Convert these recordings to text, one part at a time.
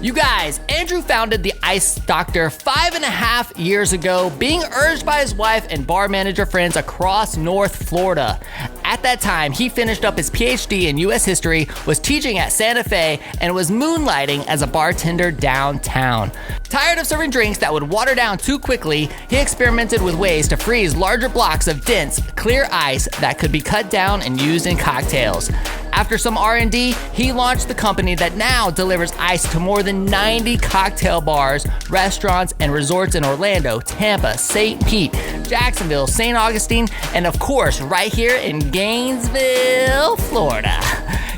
You guys, Andrew founded the Ice Doctor 5.5 years ago, being urged by his wife and bar manager friends across North Florida. At that time, he finished up his Ph.D. in U.S. history, was teaching at Santa Fe, and was moonlighting as a bartender downtown. Tired of serving drinks that would water down too quickly, he experimented with ways to freeze larger blocks of dense, clear ice that could be cut down and used in cocktails. After some R&D, he launched the company that now delivers ice to more than 90 cocktail bars, restaurants, and resorts in Orlando, Tampa, St. Pete, Jacksonville, St. Augustine, and of course, right here in Gainesville, Florida.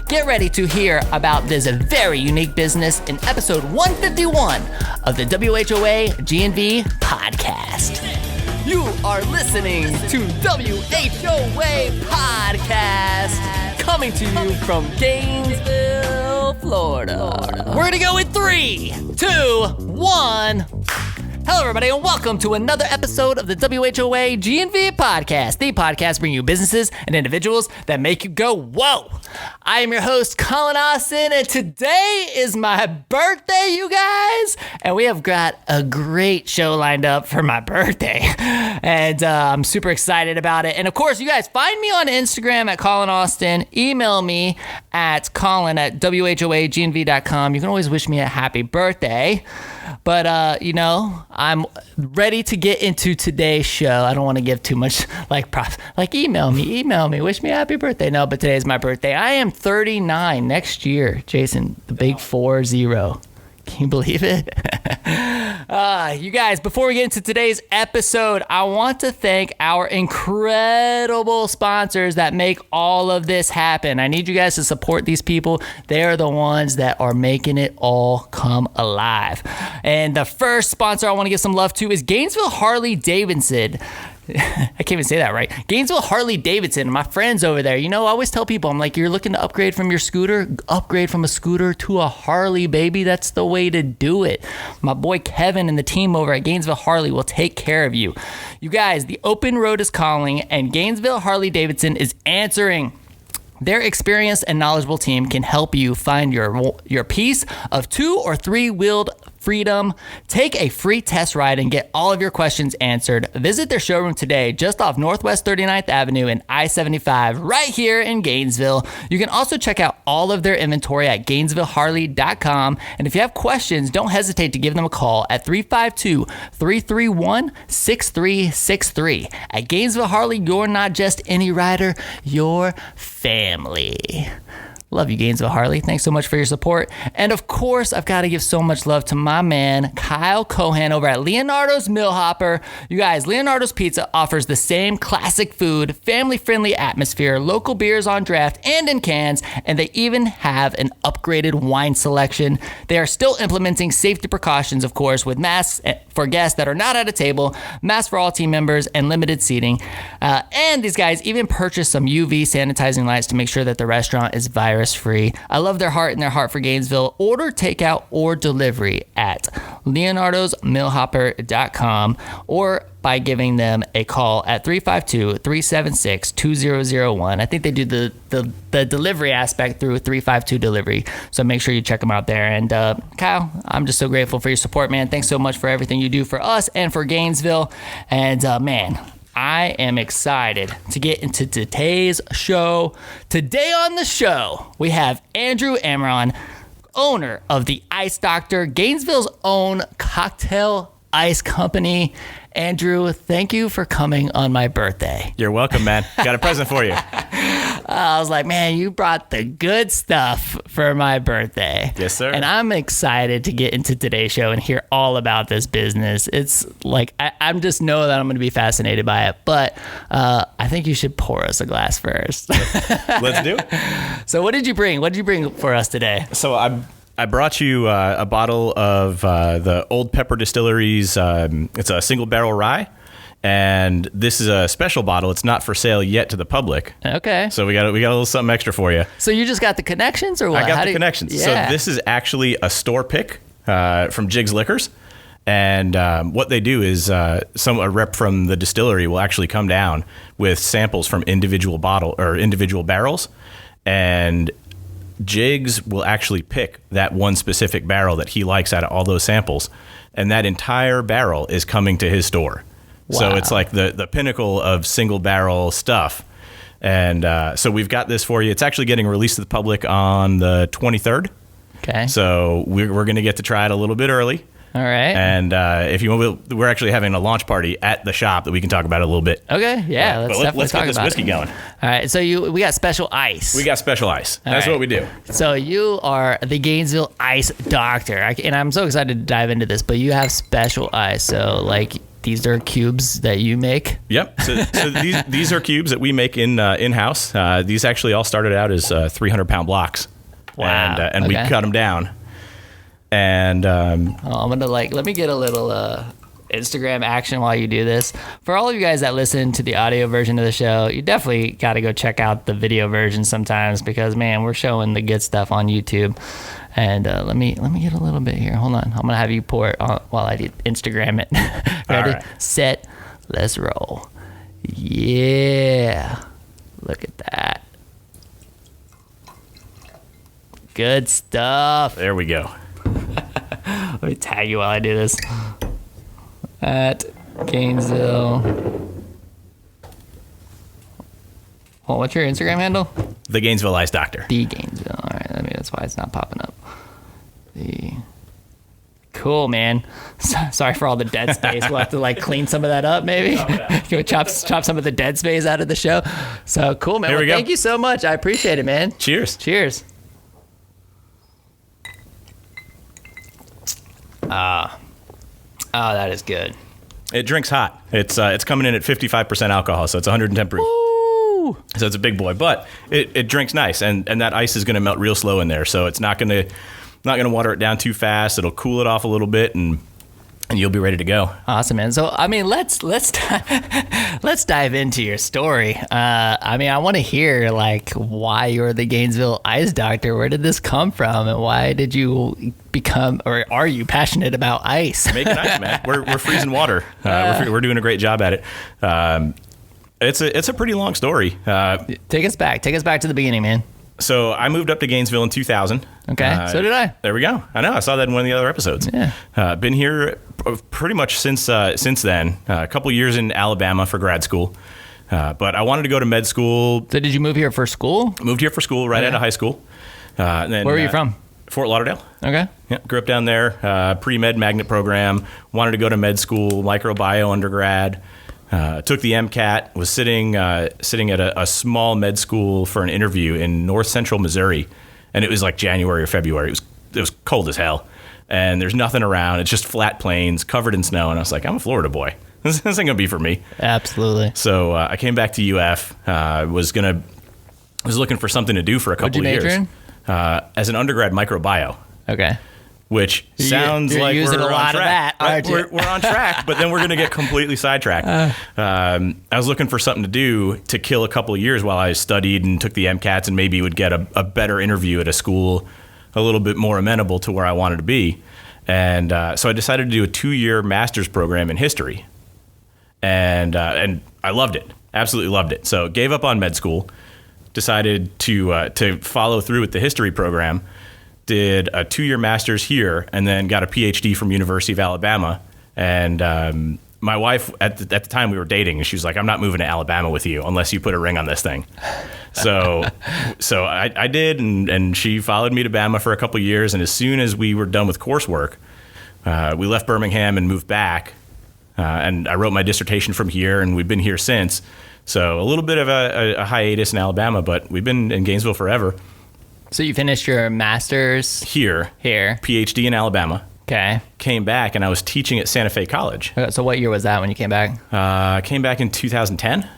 Get ready to hear about this very unique business in episode 151 of the WHOA GNV podcast. You are listening to WHOA Podcast, coming to you from Gainesville, Florida. We're gonna go in 3, 2, 1. Hello, everybody, and welcome to another episode of the WHOA GNV Podcast, the podcast bringing you businesses and individuals that make you go, whoa. I am your host, Collin, and today is my birthday, you guys. And we have got a great show lined up for my birthday. And I'm super excited about it. And of course, you guys find me on Instagram at Collin Austin. Email me at collin@whoagnv.com. You can always wish me a happy birthday. But, I'm ready to get into today's show. I don't want to give too much, props. Email me, wish me a happy birthday. No, but today's my birthday. I am 39 next year, Jason, the big 40. Can you believe it? You guys, before we get into today's episode, I want to thank our incredible sponsors that make all of this happen. I need you guys to support these people. They're the ones that are making it all come alive. And the first sponsor I want to give some love to is Gainesville Harley-Davidson. I can't even say that right. Gainesville Harley-Davidson, my friends over there. I always tell people, I'm like, you're looking to upgrade from your scooter? Upgrade from a scooter to a Harley, baby. That's the way to do it. My boy Kevin and the team over at Gainesville Harley will take care of you. You guys, the open road is calling, and Gainesville Harley-Davidson is answering. Their experienced and knowledgeable team can help you find your piece of 2 or 3-wheeled freedom. Take a free test ride and get all of your questions answered. Visit their showroom today, just off Northwest 39th Avenue and I-75, right here in Gainesville. You can also check out all of their inventory at GainesvilleHarley.com. And if you have questions, don't hesitate to give them a call at 352-331-6363. At Gainesville Harley, you're not just any rider, you're family. Love you, Gainesville Harley. Thanks so much for your support. And of course, I've got to give so much love to my man, Kyle Cohan over at Leonardo's Millhopper. You guys, Leonardo's Pizza offers the same classic food, family-friendly atmosphere, local beers on draft and in cans, and they even have an upgraded wine selection. They are still implementing safety precautions, of course, with masks for guests that are not at a table, masks for all team members, and limited seating. And these guys even purchased some UV sanitizing lights to make sure that the restaurant is virus-free. I love their heart and their heart for Gainesville. Order takeout or delivery at leonardosmillhopper.com or by giving them a call at 352-376-2001. I think they do the delivery aspect through 352 Delivery, so make sure you check them out there. And Kyle, I'm just so grateful for your support, man. Thanks so much for everything you do for us and for Gainesville. And man, I am excited to get into today's show. Today on the show, we have Andrew Amron, owner of the Ice Doctor, Gainesville's own cocktail ice company. Andrew, thank you for coming on my birthday. You're welcome, man. Got a present for you. I was like, man, you brought the good stuff for my birthday. Yes, sir. And I'm excited to get into today's show and hear all about this business. It's like, I'm just know that I'm going to be fascinated by it. But I think you should pour us a glass first. Let's do it. So what did you bring? What did you bring for us today? So I brought you a bottle of the Old Pepper Distillery's, it's a single barrel rye. And this is a special bottle. It's not for sale yet to the public. Okay. So we got a little something extra for you. So you just got the connections or what? I got the connections. Yeah. So this is actually a store pick from Jig's Liquors. And what they do is a rep from the distillery will actually come down with samples from individual barrels and Jigs will actually pick that one specific barrel that he likes out of all those samples, and that entire barrel is coming to his store. Wow. So it's like the pinnacle of single barrel stuff. And so we've got this for you. It's actually getting released to the public on the 23rd. Okay. So we're going to get to try it a little bit early. All right. And if you want, we're actually having a launch party at the shop that we can talk about a little bit. Okay. Yeah. Let's get this whiskey going. All right. So we got special ice. We got special ice. That's what we do. So you are the Gainesville Ice Doctor, and I'm so excited to dive into this. But you have special ice. So like these are cubes that you make. Yep. So these are cubes that we make in house. These actually all started out as 300-pound blocks. Wow. And we cut them down. And I'm gonna let me get a little Instagram action while you do this. For all of you guys that listen to the audio version of the show, you definitely got to go check out the video version sometimes, because man, we're showing the good stuff on YouTube. And let me get a little bit here. Hold on, I'm gonna have you pour it on while I Instagram it. Ready, right. Set, let's roll. Yeah, look at that. Good stuff. There we go. Let me tag you while I do this. At Gainesville. Well, what's your Instagram handle? The Gainesville Ice Doctor. The Gainesville. All right. That's why it's not popping up. Cool, man. Sorry for all the dead space. We'll have to clean some of that up, maybe. Oh, yeah. Can we chop some of the dead space out of the show? So cool, man. Here we go. Thank you so much. I appreciate it, man. Cheers. Cheers. Oh, that is good. It drinks hot. It's coming in at 55% alcohol, so it's 110 proof. Woo! So it's a big boy, but it drinks nice, and that ice is going to melt real slow in there, so it's not going to water it down too fast. It'll cool it off a little bit, and you'll be ready to go. Awesome, man. So, I mean, let's dive into your story. I want to hear why you're the Gainesville Ice Doctor. Where did this come from, and why did you become, or are you passionate about ice? Making ice, man. We're freezing water. We're doing a great job at it. It's a pretty long story. Take us back to the beginning, man. So I moved up to Gainesville in 2000. Okay, so did I. There we go. I know. I saw that in one of the other episodes. Yeah. Been here pretty much since then. A couple years in Alabama for grad school. But I wanted to go to med school. So did you move here for school? Moved here for school right out of high school. And then, where were you from? Fort Lauderdale. Okay. Yeah, grew up down there. Pre-med magnet program. Wanted to go to med school, microbiome undergrad. Took the MCAT, was sitting at a small med school for an interview in north central Missouri, and it was like January or February. It was cold as hell, and there's nothing around. It's just flat plains covered in snow, and I was like, I'm a Florida boy. This ain't gonna be for me. Absolutely. So I came back to UF. Was looking for something to do for a couple of years. What'd you major in? As an undergrad, microbiome. Okay. Which sounds you're like using we're a lot on track. of that, aren't you? We're on track, but then we're going to get completely sidetracked. I was looking for something to do to kill a couple of years while I studied and took the MCATs, and maybe would get a better interview at a school a little bit more amenable to where I wanted to be. And so I decided to do a 2-year master's program in history. And I loved it. Absolutely loved it. So gave up on med school, decided to follow through with the history program. Did a 2-year master's here, and then got a Ph.D. from University of Alabama. And my wife, at the time we were dating, and she was like, I'm not moving to Alabama with you unless you put a ring on this thing. So I did, and she followed me to Bama for a couple of years. And as soon as we were done with coursework, we left Birmingham and moved back. And I wrote my dissertation from here, and we've been here since. So a little bit of a hiatus in Alabama, but we've been in Gainesville forever. So you finished your master's here, PhD in Alabama. Okay. Came back, and I was teaching at Santa Fe College. So what year was that when you came back? Came back in 2010.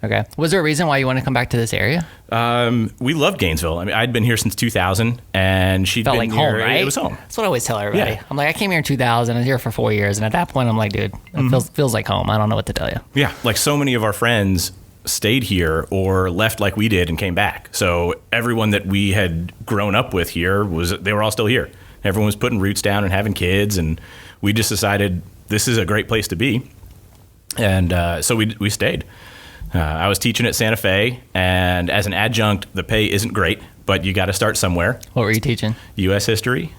Okay. Was there a reason why you wanted to come back to this area? We loved Gainesville. I mean, I'd been here since 2000, and she'd felt been like here. Home, right? It was home. That's what I always tell everybody. Yeah. I'm like, I came here in 2000. I was here for 4 years, and at that point, I'm like, dude, it feels like home. I don't know what to tell you. Yeah, like so many of our friends stayed here or left like we did and came back. So everyone that we had grown up with here they were all still here. Everyone was putting roots down and having kids, and we just decided this is a great place to be. And so we stayed. I was teaching at Santa Fe, and as an adjunct, the pay isn't great, but you got to start somewhere. What were you teaching? U.S. history,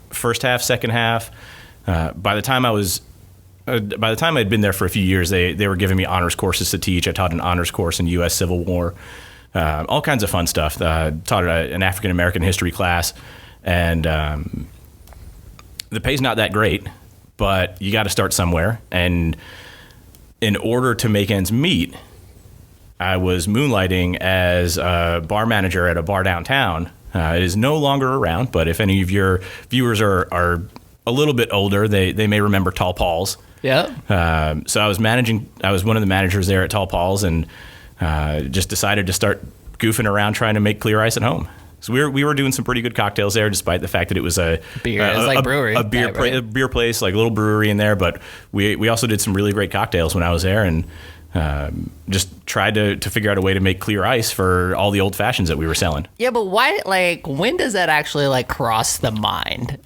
first half, second half. By the time I'd been there for a few years, they were giving me honors courses to teach. I taught an honors course in U.S. Civil War, all kinds of fun stuff. Taught an African American history class, and the pay's not that great, but you got to start somewhere. And in order to make ends meet, I was moonlighting as a bar manager at a bar downtown. It is no longer around, but if any of your viewers are a little bit older, they may remember Tall Paul's. Yeah. So I was one of the managers there at Tall Paul's, and just decided to start goofing around trying to make clear ice at home. So we were doing some pretty good cocktails there, despite the fact that it was a beer. It was like brewery, a beer place, like a little brewery in there. But we also did some really great cocktails when I was there, and just tried to figure out a way to make clear ice for all the old fashions that we were selling. Yeah, but why? Like, when does that actually like cross the mind?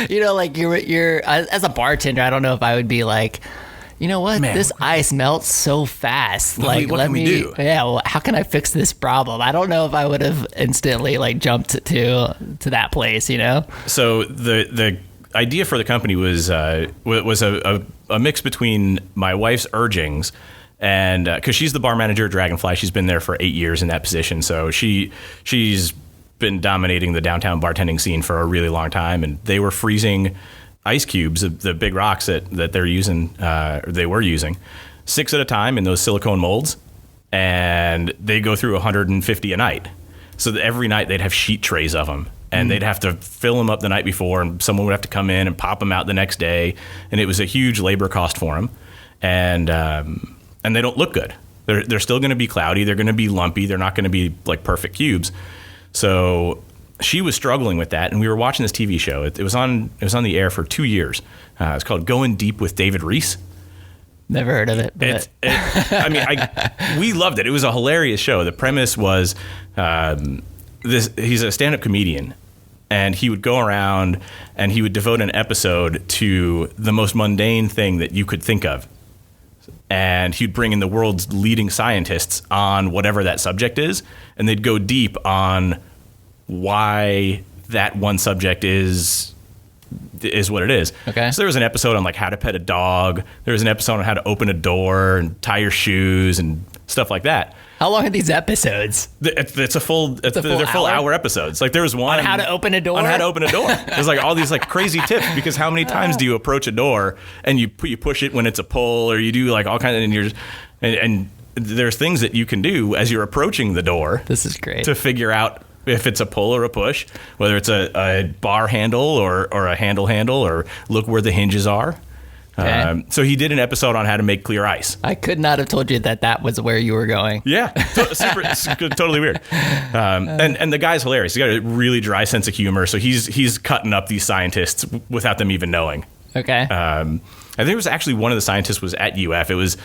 Like you're as a bartender, I don't know if I would be like, you know what? Man, this ice melts so fast. Like, what can we do? Yeah, well, how can I fix this problem? I don't know if I would have instantly like jumped to that place. So the idea for the company was a mix between my wife's urgings, and because she's the bar manager at Dragonfly, she's been there for 8 years in that position. So she's been dominating the downtown bartending scene for a really long time, and they were freezing ice cubes, the big rocks that they're using, or they were using, 6 at a time in those silicone molds, and they go through 150 a night. So every night they'd have sheet trays of them, and they'd have to fill them up the night before, and someone would have to come in and pop them out the next day, and it was a huge labor cost for them, and they don't look good. They're still going to be cloudy. They're going to be lumpy. They're not going to be like perfect cubes. So she was struggling with that, and we were watching this TV show. It was on the air for 2 years. It's called Going Deep with David Reese. Never heard of it. But We loved it. It was a hilarious show. The premise was he's a stand-up comedian, and he would go around and he would devote an episode to the most mundane thing that you could think of. And he'd bring in the world's leading scientists on whatever that subject is, and they'd go deep on why that one subject is what it is. Okay. So there was an episode on like how to pet a dog. There was an episode on how to open a door and tie your shoes and stuff like that. How long are these episodes? They're full hour episodes. Like there was one on how to open a door. There's like all these like crazy tips, because how many times do you approach a door and you push it when it's a pull, or you do like all kinds of, and there's things that you can do as you're approaching the door. This is great. To figure out if it's a pull or a push, whether it's a bar handle or a handle, or look where the hinges are. Okay. So he did an episode on how to make clear ice. I could not have told you that was where you were going. Yeah, totally weird. And the guy's hilarious. He's got a really dry sense of humor, so he's cutting up these scientists without them even knowing. Okay. I think it was actually one of the scientists was at UF. It was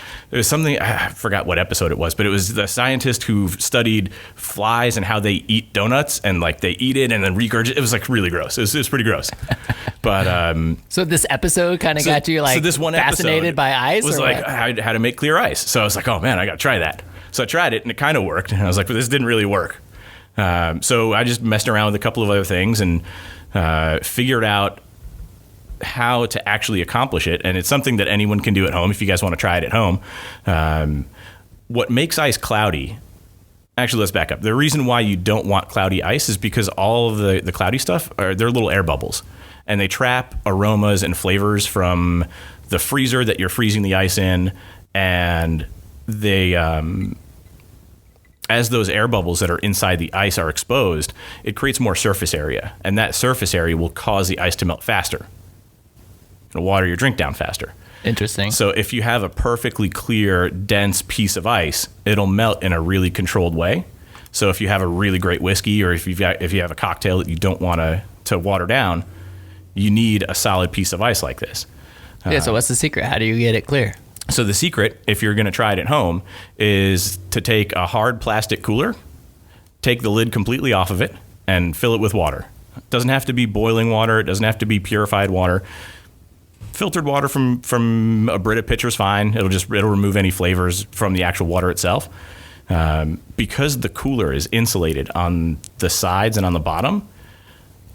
something, I forgot what episode it was, but it was the scientist who studied flies and how they eat donuts, and like they eat it and then regurgitate. It was like really gross. It was pretty gross. But so this episode kind of got you like this one fascinated by ice? Was like how to make clear ice. So I was like, oh man, I got to try that. So I tried it and it kind of worked. And I was like, but this didn't really work. So I just messed around with a couple of other things and figured out how to actually accomplish it. And it's something that anyone can do at home if you guys want to try it at home. What makes ice cloudy, actually, let's back up. The reason why you don't want cloudy ice is because all of the cloudy stuff they're little air bubbles, and they trap aromas and flavors from the freezer that you're freezing the ice in. And they, as those air bubbles that are inside the ice are exposed, it creates more surface area, and that surface area will cause the ice to melt faster. It'll water your drink down faster. Interesting. So if you have a perfectly clear, dense piece of ice, it'll melt in a really controlled way. So if you have a really great whiskey, or if you have a cocktail that you don't want to water down, you need a solid piece of ice like this. Yeah. So what's the secret? How do you get it clear? So the secret, if you're going to try it at home, is to take a hard plastic cooler, take the lid completely off of it, and fill it with water. It doesn't have to be boiling water. It doesn't have to be purified water. Filtered water from a Brita pitcher is fine. It'll remove any flavors from the actual water itself. Because the cooler is insulated on the sides and on the bottom,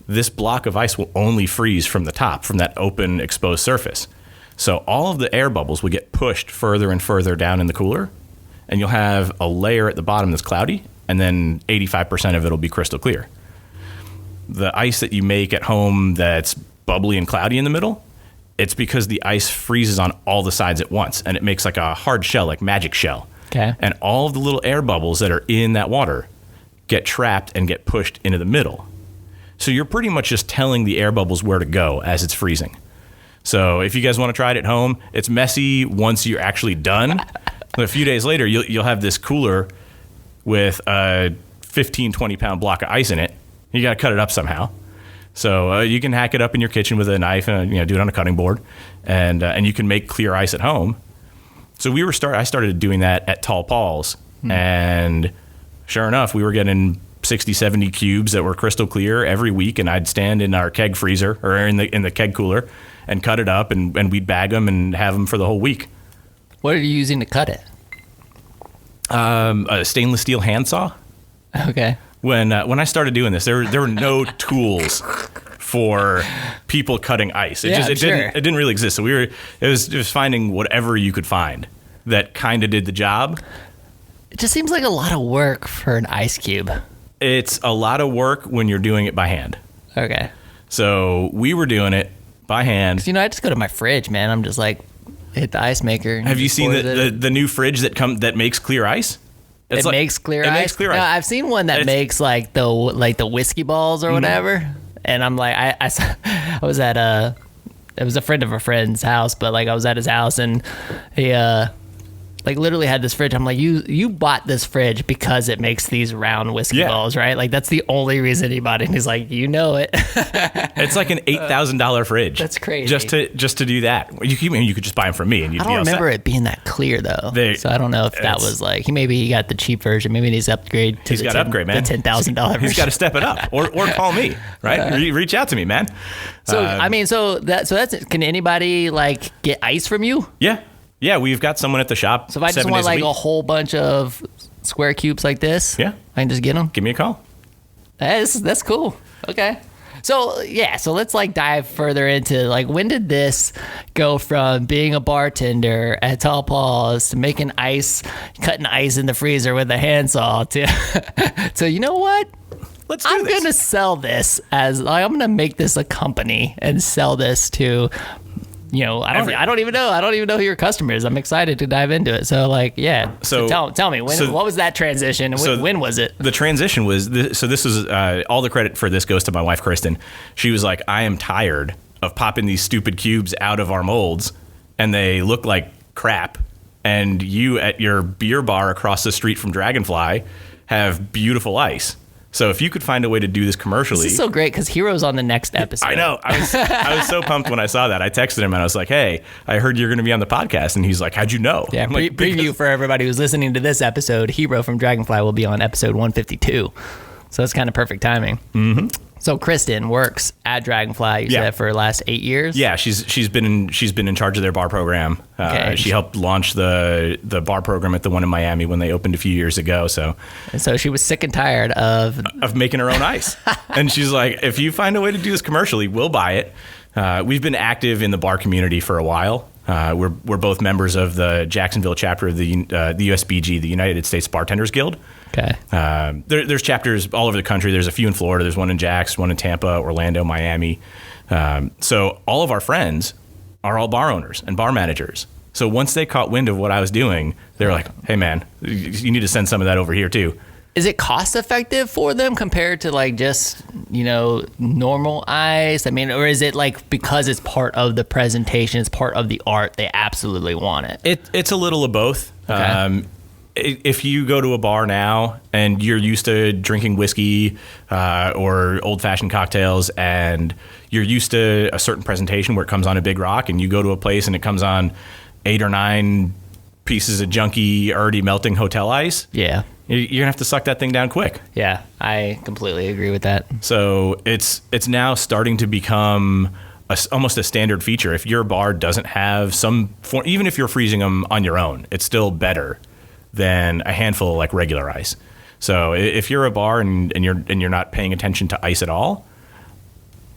this block of ice will only freeze from the top, from that open exposed surface. So all of the air bubbles will get pushed further and further down in the cooler, and you'll have a layer at the bottom that's cloudy, and then 85% of it will be crystal clear. The ice that you make at home that's bubbly and cloudy in the middle, it's because the ice freezes on all the sides at once, and it makes like a hard shell, like magic shell. Okay. And all of the little air bubbles that are in that water get trapped and get pushed into the middle. So you're pretty much just telling the air bubbles where to go as it's freezing. So if you guys want to try it at home, it's messy once you're actually done. A few days later, you'll have this cooler with a 15, 20-pound block of ice in it. You got to cut it up somehow. So you can hack it up in your kitchen with a knife and do it on a cutting board, and you can make clear ice at home. So I started doing that at Tall Paul's, and sure enough, we were getting 60, 70 cubes that were crystal clear every week, and I'd stand in our keg freezer or in the keg cooler and cut it up, and we'd bag them and have them for the whole week. What are you using to cut it? A stainless steel handsaw. Okay. When I started doing this, there were no tools for people cutting ice. It didn't really exist. So it was finding whatever you could find that kind of did the job. It just seems like a lot of work for an ice cube. It's a lot of work when you're doing it by hand. Okay. So we were doing it by hand. I just go to my fridge, man. I'm just like, hit the ice maker. Have you seen the new fridge that makes clear ice? It makes clear ice. No, I've seen one that makes like the whiskey balls or whatever. And I'm like, I was at it was a friend of a friend's house, but like I was at his house and he like literally had this fridge. I'm like, you bought this fridge because it makes these round whiskey balls, right? Like that's the only reason he bought it. And he's like, it. It's like an $8,000 fridge. That's crazy. Just to do that. You could just buy them from me, and you'd I don't remember it being that clear though. So I don't know if that was like he got the cheap version. Maybe he needs to upgrade to the $10,000 version. He's got to step it up, or call me, right? Reach out to me, man. So that's can anybody like get ice from you? Yeah, we've got someone at the shop. So if I just want like a whole bunch of square cubes like this, I can just get them. Give me a call. That's cool. Okay. So let's like dive further into like when did this go from being a bartender at Tall Paul's to making ice, cutting ice in the freezer with a handsaw to you know what? Let's do this. I'm gonna sell this I'm gonna make this a company and sell this to. I don't even know who your customer is. I'm excited to dive into it. So So tell me what was that transition? When was it? The transition was this was all the credit for this goes to my wife, Kristen. She was like, I am tired of popping these stupid cubes out of our molds and they look like crap. And you at your beer bar across the street from Dragonfly have beautiful ice. So if you could find a way to do this commercially... This is so great because Hero's on the next episode. I know. I was so pumped when I saw that. I texted him and I was like, hey, I heard you're going to be on the podcast. And he's like, how'd you know? Yeah, preview for everybody who's listening to this episode. Hero from Dragonfly will be on episode 152. So it's kind of perfect timing. Mm-hmm. So Kristen works at Dragonfly, you said, for the last 8 years? Yeah, she's been in charge of their bar program. She helped launch the bar program at the one in Miami when they opened a few years ago. And so she was sick and tired of making her own ice. And she's like, if you find a way to do this commercially, we'll buy it. We've been active in the bar community for a while. We're both members of the Jacksonville chapter of the USBG, the United States Bartenders Guild. Okay. There's chapters all over the country. There's a few in Florida. There's one in Jax, one in Tampa, Orlando, Miami. So all of our friends are all bar owners and bar managers. So once they caught wind of what I was doing, they were like, hey, man, you need to send some of that over here, too. Is it cost effective for them compared to like just, normal ice? I mean, or is it like because it's part of the presentation, it's part of the art, they absolutely want it? It's a little of both. Okay. If you go to a bar now and you're used to drinking whiskey or old-fashioned cocktails and you're used to a certain presentation where it comes on a big rock and you go to a place and it comes on 8 or 9 pieces of junky, already melting hotel ice, you're going to have to suck that thing down quick. Yeah, I completely agree with that. So it's now starting to become almost a standard feature. If your bar doesn't have some form, even if you're freezing them on your own, it's still better than a handful of like regular ice. So if you're a bar and you're not paying attention to ice at all,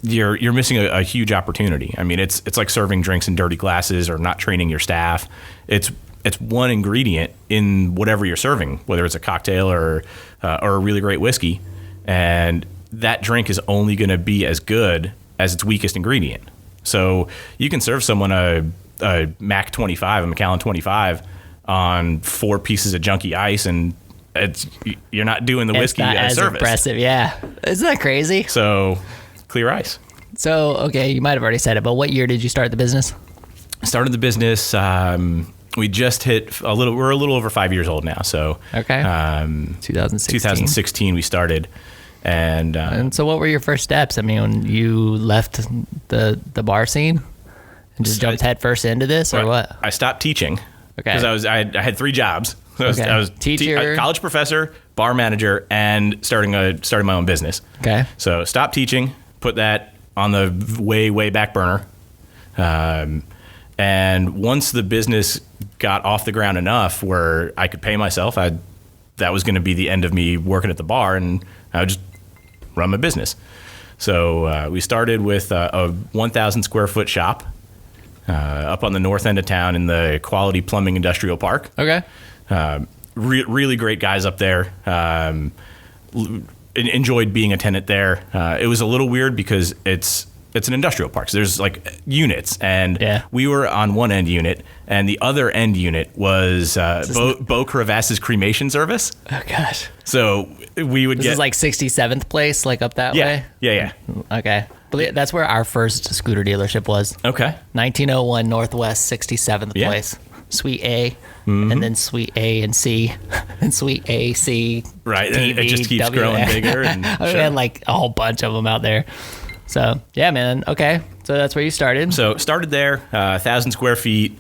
you're missing a huge opportunity. I mean, it's like serving drinks in dirty glasses or not training your staff. It's one ingredient in whatever you're serving, whether it's a cocktail or a really great whiskey, and that drink is only going to be as good as its weakest ingredient. So you can serve someone a Mac 25, a Macallan 25 on 4 pieces of junky ice, and you're not doing the whiskey a service. Impressive, yeah. Isn't that crazy? So clear ice. So, okay, you might have already said it, but what year did you start the business? Started the business. We just hit we're a little over 5 years old now. So, okay. 2016 we started. And so what were your first steps? I mean, when you left the bar scene and just jumped headfirst into this, or what? I stopped teaching. Okay. Because I had 3 jobs. I was teacher, college professor, bar manager, and starting my own business. Okay. So stopped teaching, put that on the way back burner. And once the business got off the ground enough where I could pay myself, that was going to be the end of me working at the bar, and I would just run my business. So we started with a 1,000 square foot shop up on the north end of town in the Quality Plumbing Industrial Park. Okay. Really great guys up there. Enjoyed being a tenant there. It was a little weird because it's an industrial park. So there's like units, and we were on one end unit, and the other end unit was Bo Crevass's cremation service. Oh gosh. So we would This is like 67th place, like up that way? Yeah. Okay. That's where our first scooter dealership was. Okay. 1901 Northwest 67th place. Suite A, and then Suite A and C, and Suite A, C. Right. TV, and it just keeps growing bigger. And we had like a whole bunch of them out there. So, yeah, man. Okay. So that's where you started. So started there, 1,000 square feet.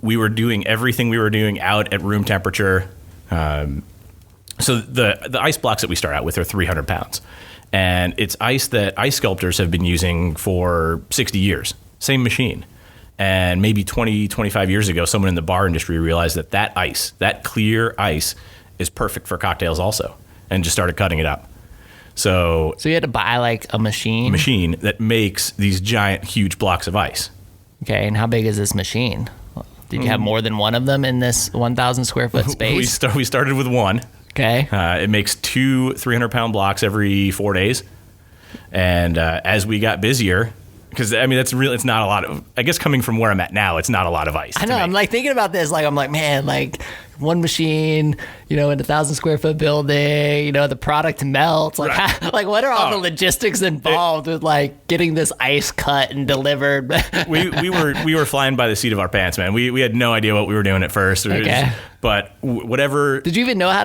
We were doing everything we were doing out at room temperature. So the ice blocks that we start out with are 300 pounds. And it's ice that ice sculptors have been using for 60 years. Same machine. And maybe 20, 25 years ago, someone in the bar industry realized that ice, that clear ice, is perfect for cocktails also, and just started cutting it up. So you had to buy like a machine that makes these giant, huge blocks of ice. Okay, and how big is this machine? Did you have more than one of them in this 1,000 square foot space? We started with one. Okay. It makes 2 300-pound blocks every 4 days. And as we got busier, because I mean, it's not a lot of, I guess coming from where I'm at now, it's not a lot of ice. I know. I'm like thinking about this. Like, I'm like, man, like one machine, in a 1,000 square foot building, the product melts. Like, right. Like what are all the logistics involved with like getting this ice cut and delivered? we were flying by the seat of our pants, man. We had no idea what we were doing at first. Okay. But whatever. Did you even know how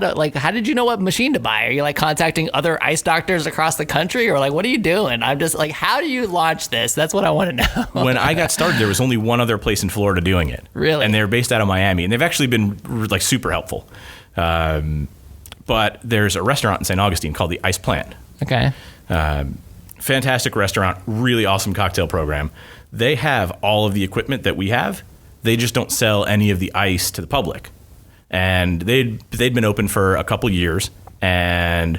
did you know what machine to buy? Are you like contacting other ice doctors across the country, or like, what are you doing? I'm just like, how do you launch this? That's what I want to know. When I got started, there was only one other place in Florida doing it. Really? And they're based out of Miami, and they've actually been like super helpful. But there's a restaurant in St. Augustine called the Ice Plant. Okay. Fantastic restaurant, really awesome cocktail program. They have all of the equipment that we have. They just don't sell any of the ice to the public. And they'd been open for a couple years, and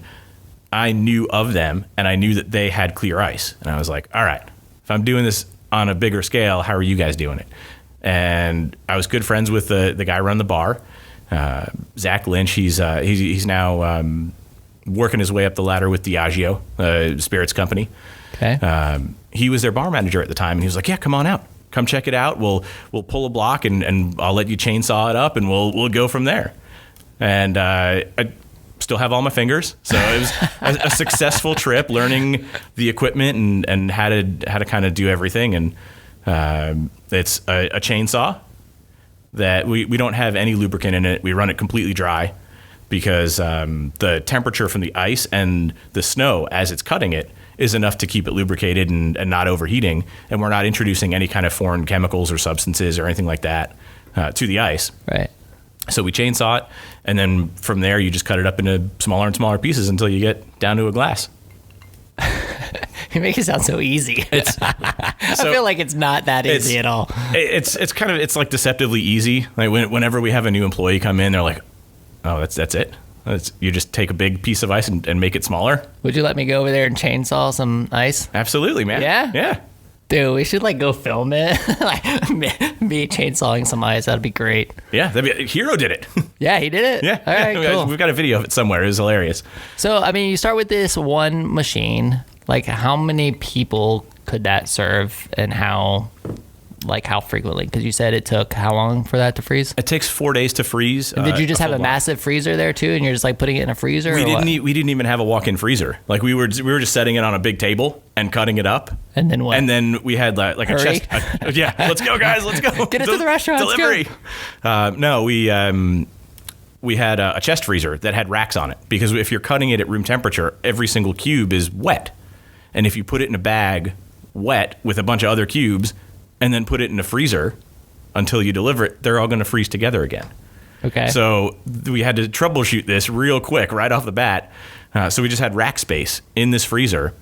I knew of them, and I knew that they had clear ice. And I was like, all right, if I'm doing this on a bigger scale, how are you guys doing it? And I was good friends with the guy running the bar, Zach Lynch. He's now working his way up the ladder with Diageo, spirits company. Okay. He was their bar manager at the time, and he was like, yeah, come on out. Come check it out. We'll pull a block and I'll let you chainsaw it up, and we'll go from there. And I still have all my fingers, so it was a successful trip, learning the equipment and how to kind of do everything. And it's a chainsaw that we don't have any lubricant in it. We run it completely dry because the temperature from the ice and the snow as it's cutting it is enough to keep it lubricated and not overheating, and we're not introducing any kind of foreign chemicals or substances or anything like that to the ice. Right. So we chainsaw it, and then from there you just cut it up into smaller and smaller pieces until you get down to a glass. You make it sound so easy. I feel like it's not that easy at all. It's like deceptively easy. Like whenever we have a new employee come in, they're like, "Oh, that's it. You just take a big piece of ice and make it smaller." Would you let me go over there and chainsaw some ice? Absolutely, man. Yeah. Dude, we should like go film it. Like me chainsawing some ice. That'd be great. Yeah, Hero did it. Yeah, he did it. Yeah. All right, cool. We've got a video of it somewhere. It was hilarious. So, I mean, you start with this one machine. Like, how many people could that serve, and how frequently? Because you said it took how long for that to freeze? It takes 4 days to freeze. And did you just have a massive freezer there too, and you're just like putting it in a freezer? We didn't even have a walk-in freezer. Like we were just setting it on a big table and cutting it up. And then what? And then we had like a chest. Yeah, let's go, guys. Let's go. Get it to the restaurant. Delivery. No, we had a chest freezer that had racks on it, because if you're cutting it at room temperature, every single cube is wet. And if you put it in a bag wet with a bunch of other cubes and then put it in a freezer until you deliver it, they're all going to freeze together again. Okay. So we had to troubleshoot this real quick right off the bat. So we just had rack space in this freezer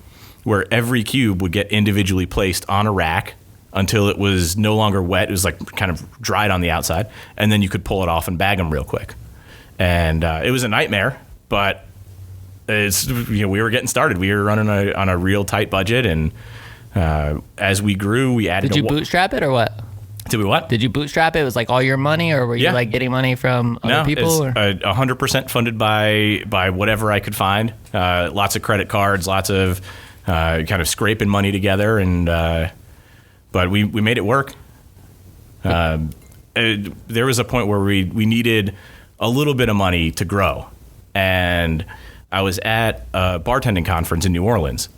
where every cube would get individually placed on a rack until it was no longer wet. It was like kind of dried on the outside. And then you could pull it off and bag them real quick. And it was a nightmare, but we were getting started. We were running on a real tight budget, and as we grew, we added. Did you bootstrap it or what? Did we what? Did you bootstrap it? It was like all your money, or were you like getting money from other people? No, it's 100% funded by whatever I could find. Lots of credit cards, lots of kind of scraping money together, and but we made it work. There was a point where we needed a little bit of money to grow, and I was at a bartending conference in New Orleans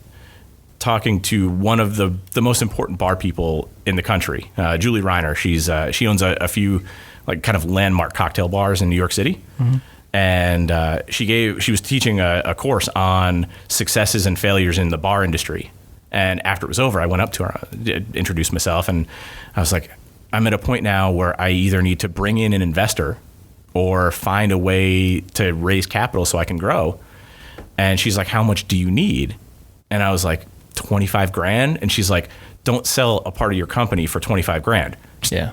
talking to one of the most important bar people in the country, Julie Reiner. She owns a few like kind of landmark cocktail bars in New York City. Mm-hmm. And she was teaching a course on successes and failures in the bar industry. And after it was over, I went up to her, introduced myself, and I was like, I'm at a point now where I either need to bring in an investor or find a way to raise capital so I can grow. And she's like, how much do you need? And I was like, 25 grand. And she's like, don't sell a part of your company for 25 grand. Yeah.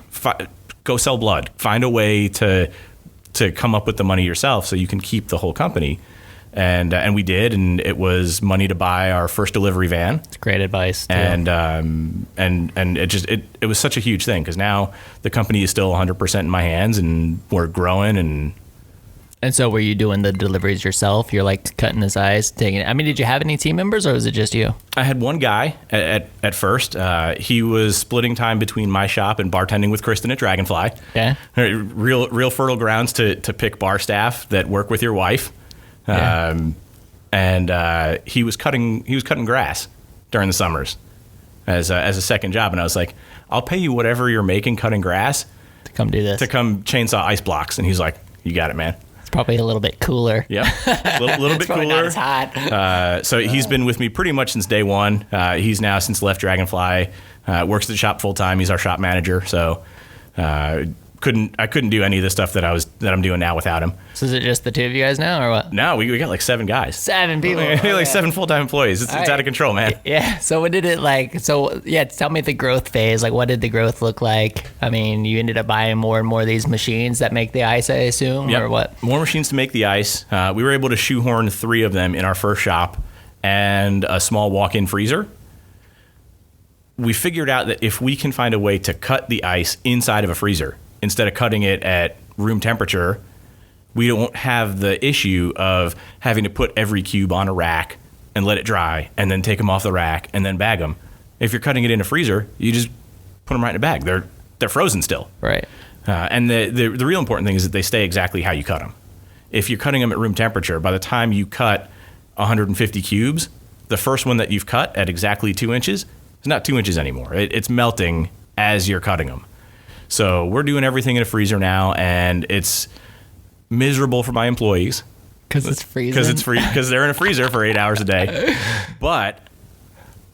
Go sell blood. Find a way to come up with the money yourself so you can keep the whole company. And we did, and it was money to buy our first delivery van. It's great advice too. And it was such a huge thing, because now the company is still 100% in my hands, and we're growing. And so were you doing the deliveries yourself? You're like cutting his ice, taking it. I mean, did you have any team members, or was it just you? I had one guy at first. He was splitting time between my shop and bartending with Kristen at Dragonfly. Yeah. Real fertile grounds to pick bar staff that work with your wife. Yeah. And he was cutting grass during the summers as a second job. And I was like, I'll pay you whatever you're making cutting grass to come do this, to come chainsaw ice blocks. And he's like, you got it, man. Probably a little bit cooler. Yeah, a little bit cooler. Not as hot. So he's been with me pretty much since day one. He's now since left Dragonfly, works at the shop full time. He's our shop manager. So I couldn't do any of the stuff that I'm doing now without him. So is it just the two of you guys now, or what? No, we got like 7 guys. 7 people. We got like 7 full-time employees. It's out of control, man. Yeah. So what did it tell me the growth phase. Like, what did the growth look like? I mean, you ended up buying more and more of these machines that make the ice, I assume, yep. Or what? More machines to make the ice. We were able to shoehorn 3 of them in our first shop and a small walk-in freezer. We figured out that if we can find a way to cut the ice inside of a freezer, instead of cutting it at room temperature, we don't have the issue of having to put every cube on a rack and let it dry and then take them off the rack and then bag them. If you're cutting it in a freezer, you just put them right in a bag. They're frozen still. Right. And the real important thing is that they stay exactly how you cut them. If you're cutting them at room temperature, by the time you cut 150 cubes, the first one that you've cut at exactly 2 inches is not 2 inches anymore. It's melting as you're cutting them. So we're doing everything in a freezer now, and it's miserable for my employees. Because it's freezing? Because they're in a freezer for 8 hours a day. But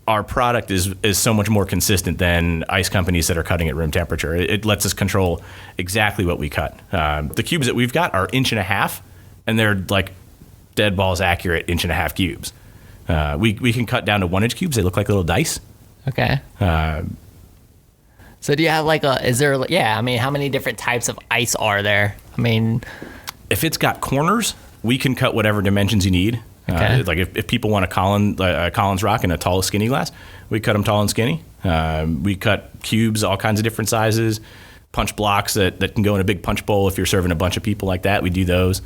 our product is so much more consistent than ice companies that are cutting at room temperature. It lets us control exactly what we cut. The cubes that we've got are 1.5 inches, and they're like dead balls accurate 1.5 inch cubes. We can cut down to 1-inch cubes. They look like little dice. Okay. So do you have like I mean, how many different types of ice are there? I mean, if it's got corners, we can cut whatever dimensions you need. Okay. Like if people want a Collins rock in a tall skinny glass, we cut them tall and skinny. We cut cubes, all kinds of different sizes, punch blocks that can go in a big punch bowl if you're serving a bunch of people like that. We do those.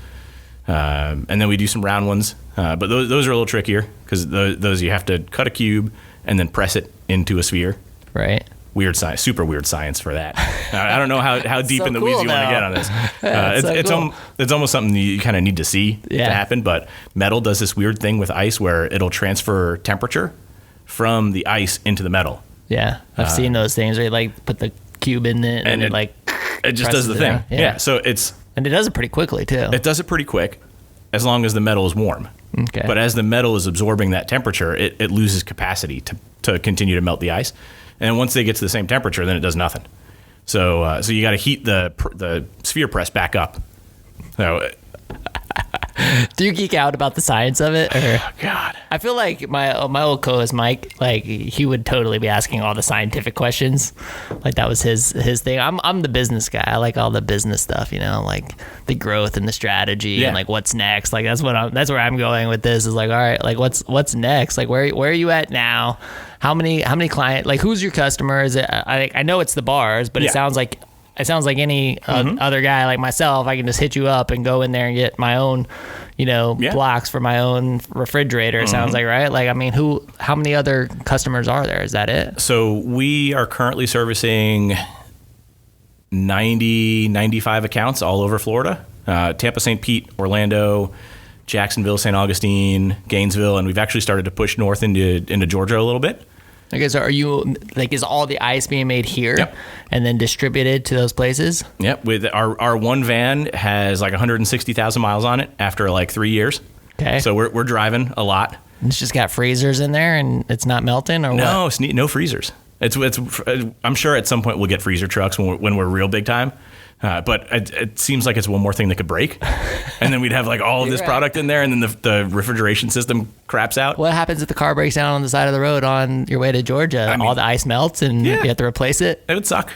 And then we do some round ones. But those are a little trickier because those you have to cut a cube and then press it into a sphere. Right. Weird science, super weird science for that. I don't know how deep So in the weeds cool, you want to get on this. Cool. It's almost something you kind of need to see to happen. But metal does this weird thing with ice where it'll transfer temperature from the ice into the metal. Yeah, I've seen those things where you like put the cube in it and it like it just does the thing. Around. Yeah, so and it does it pretty quickly too. It does it pretty quick, as long as the metal is warm. Okay. But as the metal is absorbing that temperature, it loses capacity to continue to melt the ice. And once they get to the same temperature, then it does nothing. So you got to heat the sphere press back up. So, do you geek out about the science of it? Or? Oh, God. I feel like my old co-host Mike, like he would totally be asking all the scientific questions. Like that was his thing. I'm the business guy. I like all the business stuff, like the growth and the strategy and like what's next. Like that's where I'm going with this is like, all right, like what's next? Like where are you at now? How many client, like who's your customer? Is it, I know it's the bars, but it sounds like any other guy like myself, I can just hit you up and go in there and get my own, blocks for my own refrigerator. It sounds like, right? Like, I mean, how many other customers are there? Is that it? So we are currently servicing 95 accounts all over Florida, Tampa, St. Pete, Orlando, Jacksonville, St. Augustine, Gainesville, and we've actually started to push north into Georgia a little bit. Okay, so are you like, is all the ice being made here and then distributed to those places? Yep. With our one van has like 160,000 miles on it after like 3 years. Okay. So we're driving a lot. It's just got freezers in there and it's not melting or no, what? No freezers. It's I'm sure at some point we'll get freezer trucks when we're real big time. But it seems like it's one more thing that could break. And then we'd have like all of this product in there and then the refrigeration system craps out. What happens if the car breaks down on the side of the road on your way to Georgia? I mean, all the ice melts and you have to replace it? It would suck.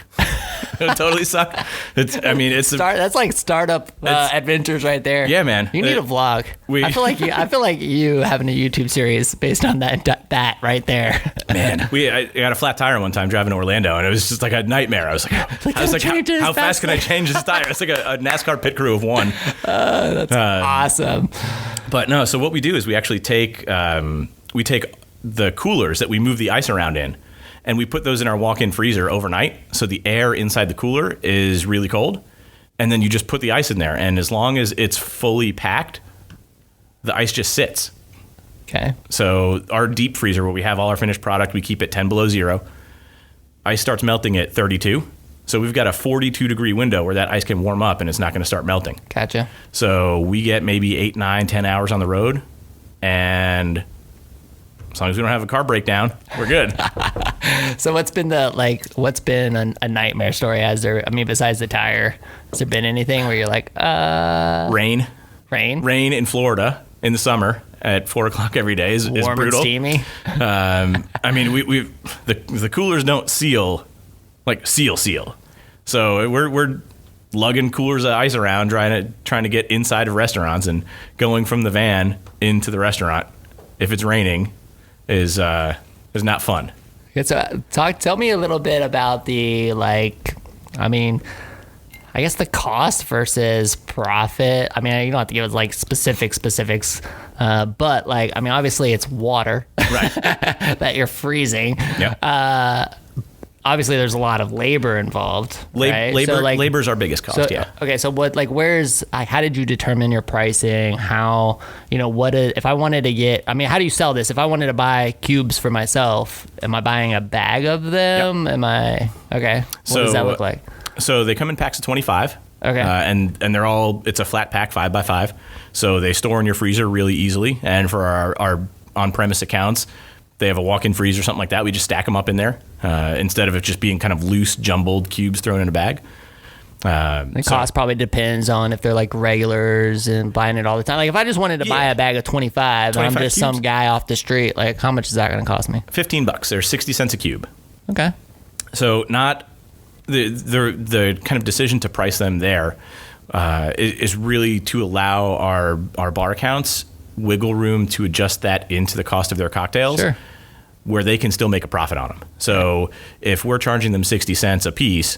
It would totally suck. That's like startup adventures right there. Yeah, man. You need a vlog. I feel like you having a YouTube series based on that right there. Man, I got a flat tire one time driving to Orlando, and it was just like a nightmare. I was like, how fast can I change this tire? It's like a NASCAR pit crew of one. That's awesome. But no, so what we do is we actually take the coolers that we move the ice around in, and we put those in our walk-in freezer overnight. So the air inside the cooler is really cold, and then you just put the ice in there, and as long as it's fully packed, the ice just sits. Okay. So our deep freezer, where we have all our finished product, we keep it 10 below zero. Ice starts melting at 32. So we've got a 42 degree window where that ice can warm up and it's not going to start melting. Gotcha. So we get maybe 8, 9, 10 hours on the road, and as long as we don't have a car breakdown, we're good. So what's been a nightmare story? Besides the tire, has there been anything where you're like, Rain in Florida in the summer at 4:00 every day is warm brutal. and steamy. The coolers don't seal. So we're lugging coolers of ice around, trying to get inside of restaurants, and going from the van into the restaurant if it's raining is not fun. Okay, so tell me a little bit about the I guess the cost versus profit. I mean, you don't have to give us like specifics, but obviously it's water, right? That you're freezing. Yeah. Obviously, there's a lot of labor involved. Right? Labor's our biggest cost. Okay, so how did you determine your pricing? How, if I wanted to get, how do you sell this? If I wanted to buy cubes for myself, am I buying a bag of them? Yep. What does that look like? So they come in packs of 25. Okay. And they're it's a flat pack 5x5. So they store in your freezer really easily. And for our on-premise accounts, they have a walk-in freezer or something like that. We just stack them up in there instead of it just being kind of loose, jumbled cubes thrown in a bag. The cost probably depends on if they're like regulars and buying it all the time. Like if I just wanted to buy a bag of 25 and I'm just some guy off the street, like how much is that going to cost me? $15. They're 60 cents a cube. Okay. So not the kind of decision to price them there is really to allow our bar accounts wiggle room to adjust that into the cost of their cocktails. Sure. Where they can still make a profit on them. So if we're charging them 60 cents a piece,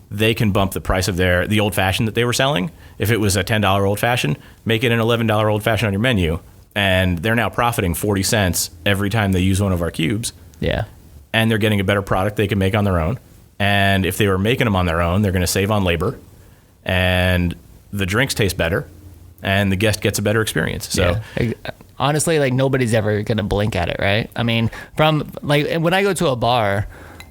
they can bump the price of the old fashioned that they were selling. If it was a $10 old fashioned, make it an $11 old fashioned on your menu. And they're now profiting 40 cents every time they use one of our cubes. Yeah. And they're getting a better product they can make on their own. And if they were making them on their own, they're going to save on labor. And the drinks taste better. And the guest gets a better experience. So honestly, like nobody's ever going to blink at it, right? I mean, from like when I go to a bar,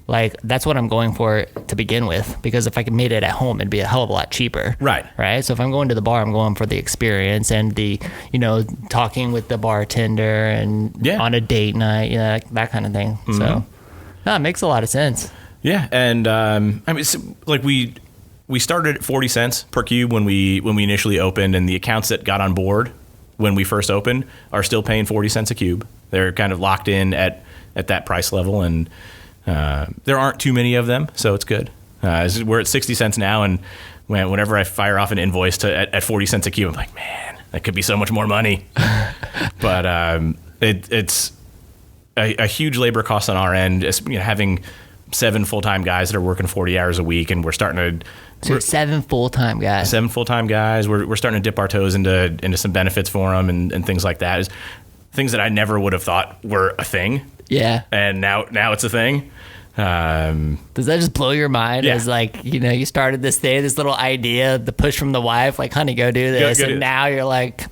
like that's what I'm going for to begin with, because if I could made it at home, it'd be a hell of a lot cheaper. Right. So if I'm going to the bar, I'm going for the experience and the, talking with the bartender and on a date night, that kind of thing. Mm-hmm. So no, it makes a lot of sense. Yeah. And I mean, it's like we started at 40 cents per cube when we initially opened, and the accounts that got on board when we first opened are still paying 40 cents a cube. They're kind of locked in at that price level, and there aren't too many of them, so it's good. We're at 60 cents now, and whenever I fire off an invoice at 40 cents a cube, I'm like, man, that could be so much more money. But it's a huge labor cost on our end. Having 7 full-time guys that are working 40 hours a week, and we're starting to... So 7 full-time guys. 7 full-time guys. We're starting to dip our toes into some benefits for them and things like that. It's things that I never would have thought were a thing. Yeah. And now it's a thing. Does that just blow your mind? Yeah. As like, you started this thing, this little idea, the push from the wife, like, honey, go do this. And now you're like,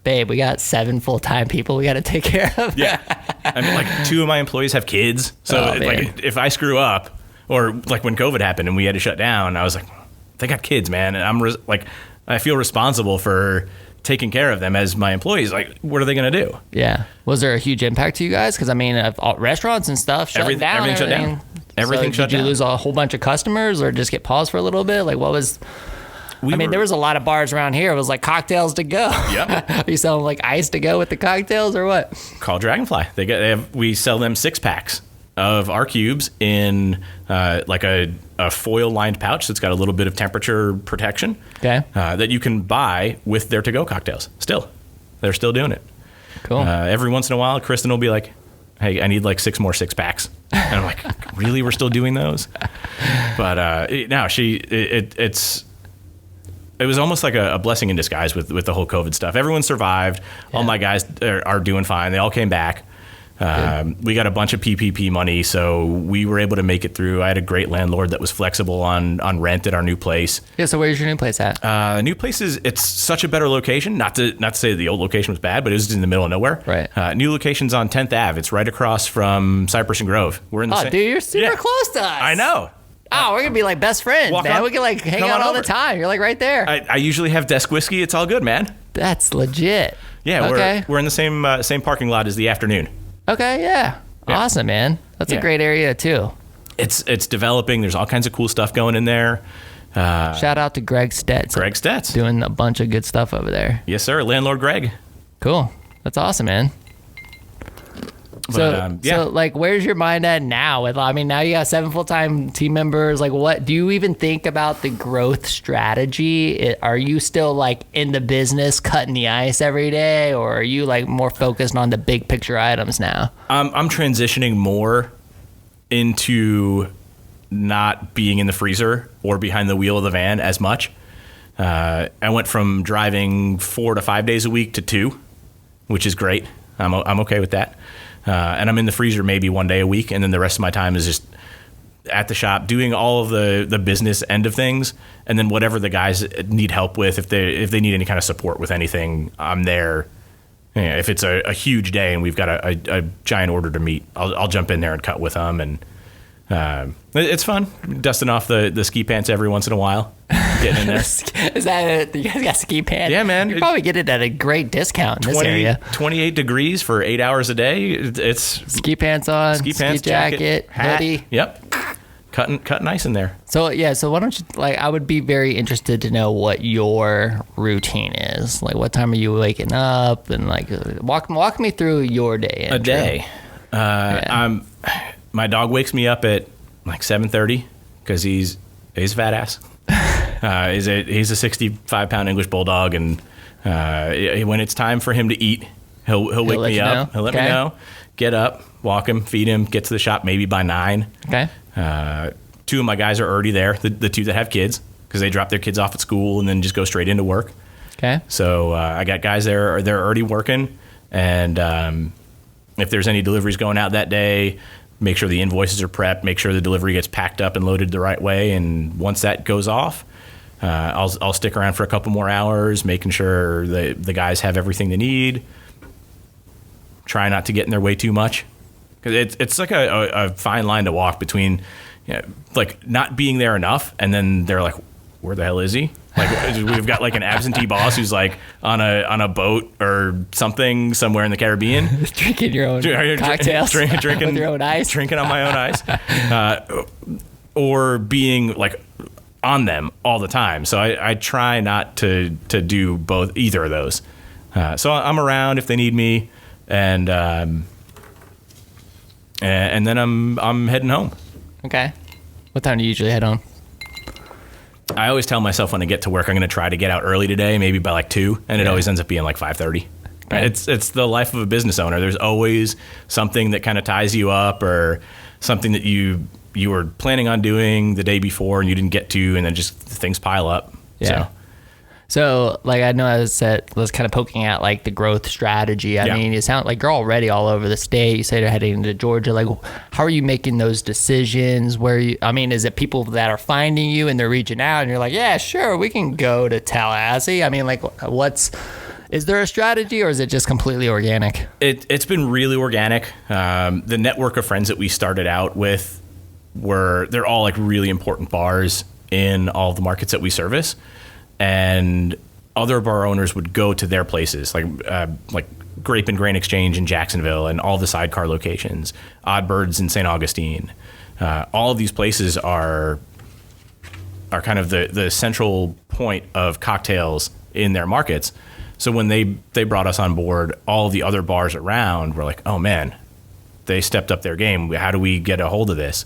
babe, we got 7 full-time people we got to take care of. Yeah. I mean, like 2 of my employees have kids. So like if I screw up, or like when COVID happened and we had to shut down, I was like, they got kids, man. And I feel responsible for taking care of them as my employees. Like, what are they going to do? Yeah. Was there a huge impact to you guys? Because I mean, restaurants and stuff shut down. Everything shut down. Everything shut down. Did you lose a whole bunch of customers or just get paused for a little bit? Like, what was... there was a lot of bars around here. It was like cocktails to go. Yep. You sell them like ice to go with the cocktails or what? Call Dragonfly. We sell them 6-packs of our cubes in like a foil lined pouch that's got a little bit of temperature protection. Okay. That you can buy with their to-go cocktails. They're still doing it. Cool. Every once in a while, Kristen will be like, hey, I need like 6 more 6-packs. And I'm like, really? We're still doing those? But it was almost like a blessing in disguise with the whole COVID stuff. Everyone survived. Yeah. All my guys are doing fine. They all came back. We got a bunch of PPP money, so we were able to make it through. I had a great landlord that was flexible on rent at our new place. Yeah, so where's your new place at? The new place it's such a better location. Not to say the old location was bad, but it was in the middle of nowhere. Right. New location's on 10th Ave. It's right across from Cypress and Grove. We're in the same... dude, you're super close to us. I know. Oh, we're going to be like best friends, man. We can like hang out all the time. You're like right there. I usually have desk whiskey. It's all good, man. That's legit. Yeah, okay. We're in the same parking lot as the Afternoon. Okay, yeah. Awesome, man. That's a great area too. It's developing. There's all kinds of cool stuff going in there. Shout out to Greg Stetz. Greg Stetz. Doing a bunch of good stuff over there. Yes, sir. Landlord Greg. Cool. That's awesome, man. So like, where's your mind at now? Now you got 7 full-time team members. Like, what do you even think about the growth strategy? Are you still like in the business cutting the ice every day, or are you like more focused on the big picture items now? I'm transitioning more into not being in the freezer or behind the wheel of the van as much. I went from driving 4 to 5 days a week to 2, which is great. I'm okay with that. And I'm in the freezer maybe 1 day a week, and then the rest of my time is just at the shop doing all of the business end of things, and then whatever the guys need help with, if they need any kind of support with anything, I'm there. If it's a huge day and we've got a giant order to meet, I'll jump in there and cut with them, and it's fun dusting off the ski pants every once in a while. Getting in there. Is that it? You guys got ski pants? Yeah, man. You probably get it at a great discount in this area. 28 degrees for 8 hours a day. It's ski pants on, ski jacket, hat, hoodie. Yep. cutting ice in there. So yeah, so why don't you, like, I would be very interested to know what your routine is. Like, what time are you waking up, and like walk me through your day. A day. My dog wakes me up at like 7:30 because he's a fat ass. He's a 65-pound English bulldog, and when it's time for him to eat, he'll wake me up. He'll let me know. Get up, walk him, feed him, get to the shop maybe by 9. Okay. 2 of my guys are already there, the 2 that have kids, because they drop their kids off at school and then just go straight into work. Okay. So I got guys there, they're already working, and if there's any deliveries going out that day, make sure the invoices are prepped, make sure the delivery gets packed up and loaded the right way, and once that goes off, I'll stick around for a couple more hours, making sure the guys have everything they need. Try not to get in their way too much, because it's like a fine line to walk between, like not being there enough, and then they're like, where the hell is he? Like, we've got like an absentee boss who's like on a boat or something somewhere in the Caribbean, drinking your own cocktails, drinking with your own ice, drinking on my own ice, or being like on them all the time. So I try not to do either of those. So I'm around if they need me, and then I'm heading home. Okay. What time do you usually head home? I always tell myself when I get to work, I'm going to try to get out early today, maybe by like 2, and it always ends up being like 5:30. Right. It's the life of a business owner. There's always something that kind of ties you up, or something that you were planning on doing the day before and you didn't get to, and then just things pile up. Yeah. So like, I know I was kind of poking at like the growth strategy. I mean, you sound like you're already all over the state. You said you're heading into Georgia. Like, how are you making those decisions? Is it people that are finding you and they're reaching out and you're like, yeah, sure, we can go to Tallahassee? I mean, like, is there a strategy, or is it just completely organic? It's been really organic. The network of friends that we started out with they're all like really important bars in all the markets that we service. And other bar owners would go to their places, like Grape and Grain Exchange in Jacksonville and all the sidecar locations, Oddbirds in St. Augustine. All of these places are kind of the central point of cocktails in their markets. So when they brought us on board, all the other bars around were like, oh man, they stepped up their game. How do we get a hold of this?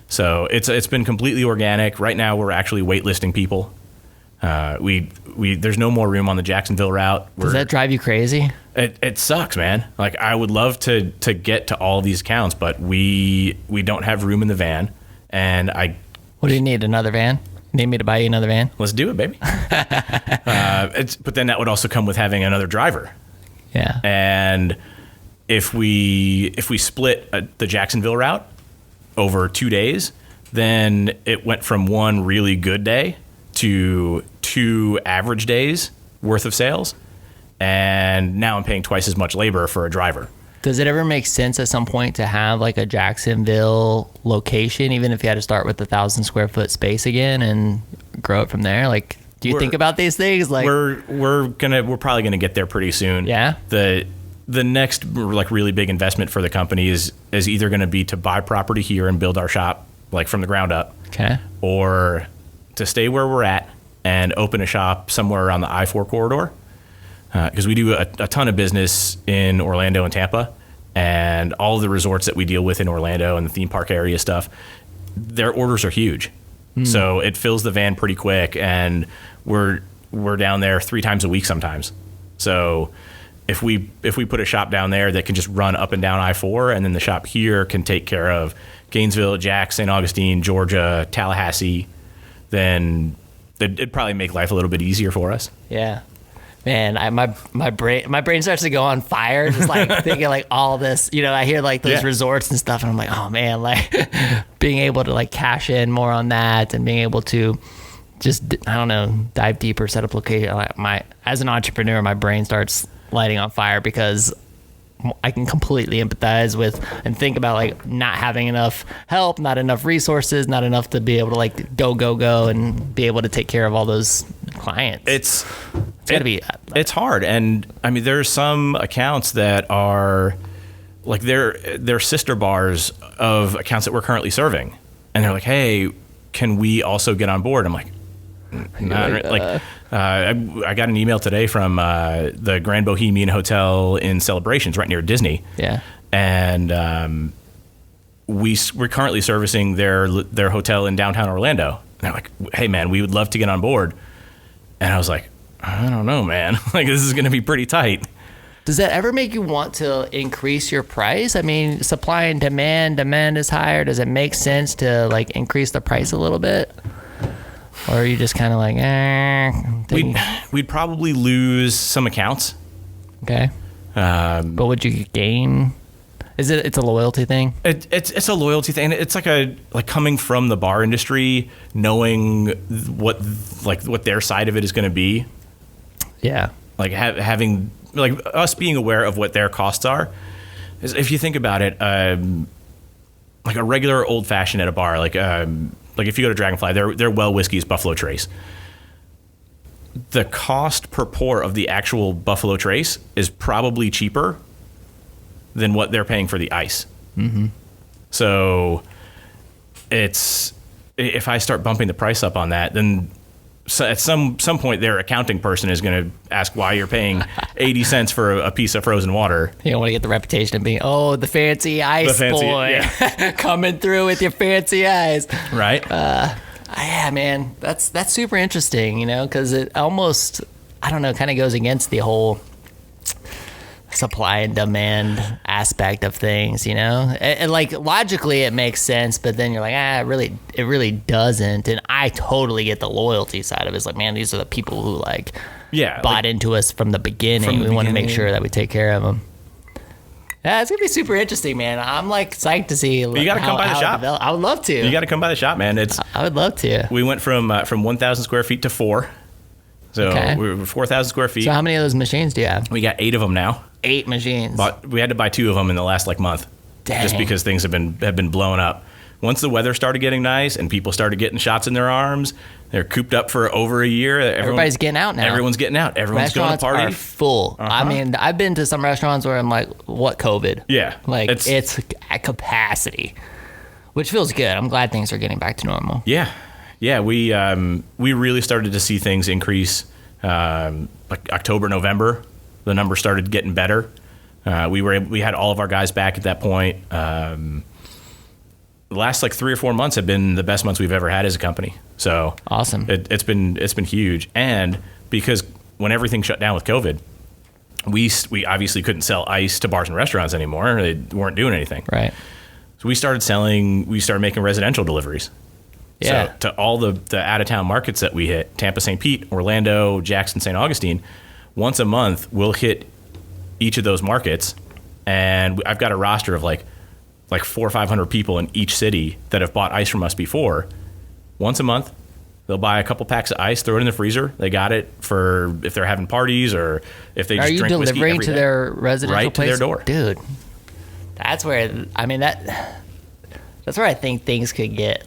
So it's been completely organic. Right now we're actually waitlisting people. There's no more room on the Jacksonville route. Does that drive you crazy? It sucks, man. Like, I would love to get to all these accounts, but we don't have room in the van. And what do you need? Another van? Need me to buy you another van? Let's do it, baby. But then that would also come with having another driver. Yeah. And if we split the Jacksonville route over 2 days, then it went from one really good day to 2 average days worth of sales, and now I'm paying twice as much labor for a driver. Does it ever make sense at some point to have like a Jacksonville location, even if you had to start with 1,000 square foot space again and grow it from there? Like, do you think about these things? Like, we're probably gonna get there pretty soon. Yeah. The next like really big investment for the company is either going to be to buy property here and build our shop like from the ground up. Okay. Or to stay where we're at and open a shop somewhere around the I-4 corridor, because we do a ton of business in Orlando and Tampa, and all of the resorts that we deal with in Orlando and the theme park area stuff, their orders are huge. So it fills the van pretty quick, and we're down there 3 times a week sometimes. So if we put a shop down there that can just run up and down I-4, and then the shop here can take care of Gainesville, Jack, St. Augustine, Georgia, Tallahassee, then it'd probably make life a little bit easier for us. Yeah, man, my brain starts to go on fire, just like thinking like all this. I hear like those resorts and stuff, and I'm like, oh man, like being able to like cash in more on that, and being able to just, I don't know, dive deeper, set up location. As an entrepreneur, my brain starts lighting on fire, because I can completely empathize with and think about like not having enough help, not enough resources, not enough to be able to like go and be able to take care of all those clients. It's gotta be. It's hard, and I mean, there's some accounts that are like they're sister bars of accounts that we're currently serving, and they're like, hey, can we also get on board? I'm like, I got an email today from the Grand Bohemian Hotel in Celebrations right near Disney. Yeah. And we're currently servicing their hotel in downtown Orlando. And they're like, hey, man, we would love to get on board. And I was like, I don't know, man. Like, this is going to be pretty tight. Does that ever make you want to increase your price? I mean, supply and demand is higher. Does it make sense to like increase the price a little bit? Or are you just kind of like, We'd probably lose some accounts. Okay. But would you gain? It's a loyalty thing? It's a loyalty thing. It's like coming from the bar industry, knowing what their side of it is going to be. Yeah. Like having like us being aware of what their costs are. If you think about it, like a regular old fashioned at a bar, like if you go to Dragonfly, their well whiskey is Buffalo Trace. The cost per pour of the actual Buffalo Trace is probably cheaper than what they're paying for the ice. Mm-hmm. So if I start bumping the price up on that, then at some point their accounting person is going to ask why you're paying 80 cents for a piece of frozen water. You don't want to get the reputation of being, the fancy ice boy, yeah. Coming through with your fancy eyes. Right. Yeah, man, that's super interesting, because it almost, I don't know, kind of goes against the whole supply and demand aspect of things, and like logically it makes sense, but then you're like, it really doesn't. And I totally get the loyalty side of it. It's like, man, these are the people who bought into us from the beginning. We want to make sure that we take care of them. Yeah, it's gonna be super interesting, man. I'm psyched to see. You gotta come by the shop. I would love to. You gotta come by the shop, man. I would love to. We went from 1,000 square feet to 4. So we're 4,000 square feet. So how many of those machines do you have? We got 8 of them now. 8 machines. But we had to buy 2 of them in the last month. Dang. Just because things have been blowing up. Once the weather started getting nice and people started getting shots in their arms, they're cooped up for over a year. Everybody's getting out now. Everyone's getting out. Everyone's going to party. Restaurants are full. Uh-huh. I mean, I've been to some restaurants where I'm like, what COVID? Yeah. It's at capacity, which feels good. I'm glad things are getting back to normal. Yeah. Yeah, we really started to see things increase October, November. The numbers started getting better. We had all of our guys back at that point. The last 3 or 4 months have been the best months we've ever had as a company. So awesome. It's been huge. And because when everything shut down with COVID, we obviously couldn't sell ice to bars and restaurants anymore. They weren't doing anything. Right. So we started making residential deliveries. Yeah. So to all the out of town markets that we hit, Tampa, St. Pete, Orlando, Jackson, St. Augustine, once a month we'll hit each of those markets, and I've got a roster of like 400 or 500 people in each city that have bought ice from us before. Once a month, they'll buy a couple packs of ice, throw it in the freezer. They got it for if they're having parties or if they just drink whiskey. Are you delivering to their residential place? Right to their door. Dude, that's where, that's where I think things could get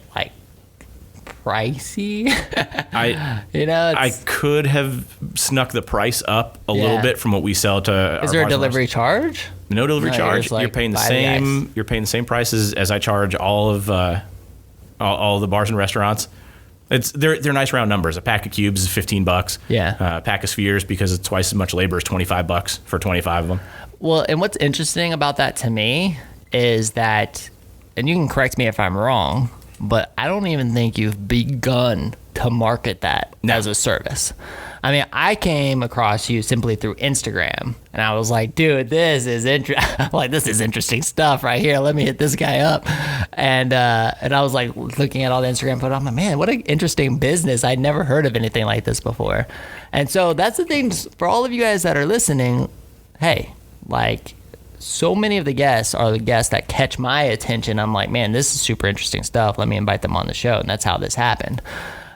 pricey. I could have snuck the price up a little bit from what we sell to. Is there a delivery charge? No delivery charge. You're paying the same. You're paying the same prices as I charge all of the bars and restaurants. They're nice round numbers. A pack of cubes is $15. Yeah. A pack of spheres, because it's twice as much labor, is $25 for 25 of them. Well, and what's interesting about that to me is that, and you can correct me if I'm wrong, but I don't even think you've begun to market that as a service. I mean, I came across you simply through Instagram, and I was like, dude, this is interesting stuff right here. Let me hit this guy up. And I was looking at all the Instagram photos. I'm like, man, what an interesting business. I'd never heard of anything like this before. And so that's the thing for all of you guys that are listening. Hey, so many of the guests are the guests that catch my attention. I'm like, man, this is super interesting stuff. Let me invite them on the show. And that's how this happened.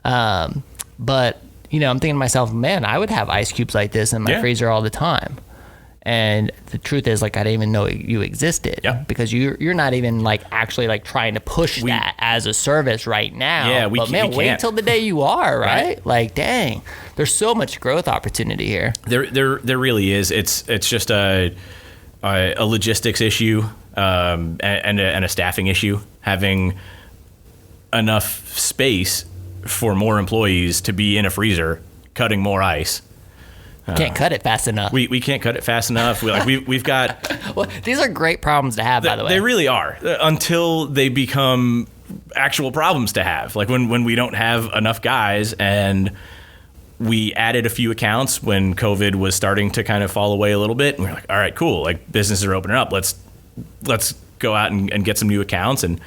But, I'm thinking to myself, man, I would have ice cubes like this in my freezer all the time. And the truth is, I didn't even know you existed. Yeah. Because you're not even actually trying to push that as a service right now. Yeah, but man, wait till the day you are, right? Dang, there's so much growth opportunity here. There really is. It's just a logistics issue and a staffing issue. Having enough space for more employees to be in a freezer cutting more ice. Can't cut it fast enough. We can't cut it fast enough. We've got. Well, these are great problems to have, by the way. They really are, until they become actual problems to have. Like when we don't have enough guys, and we added a few accounts when COVID was starting to kind of fall away a little bit. And we're like, all right, cool. Like businesses are opening up. Let's go out and get some new accounts. And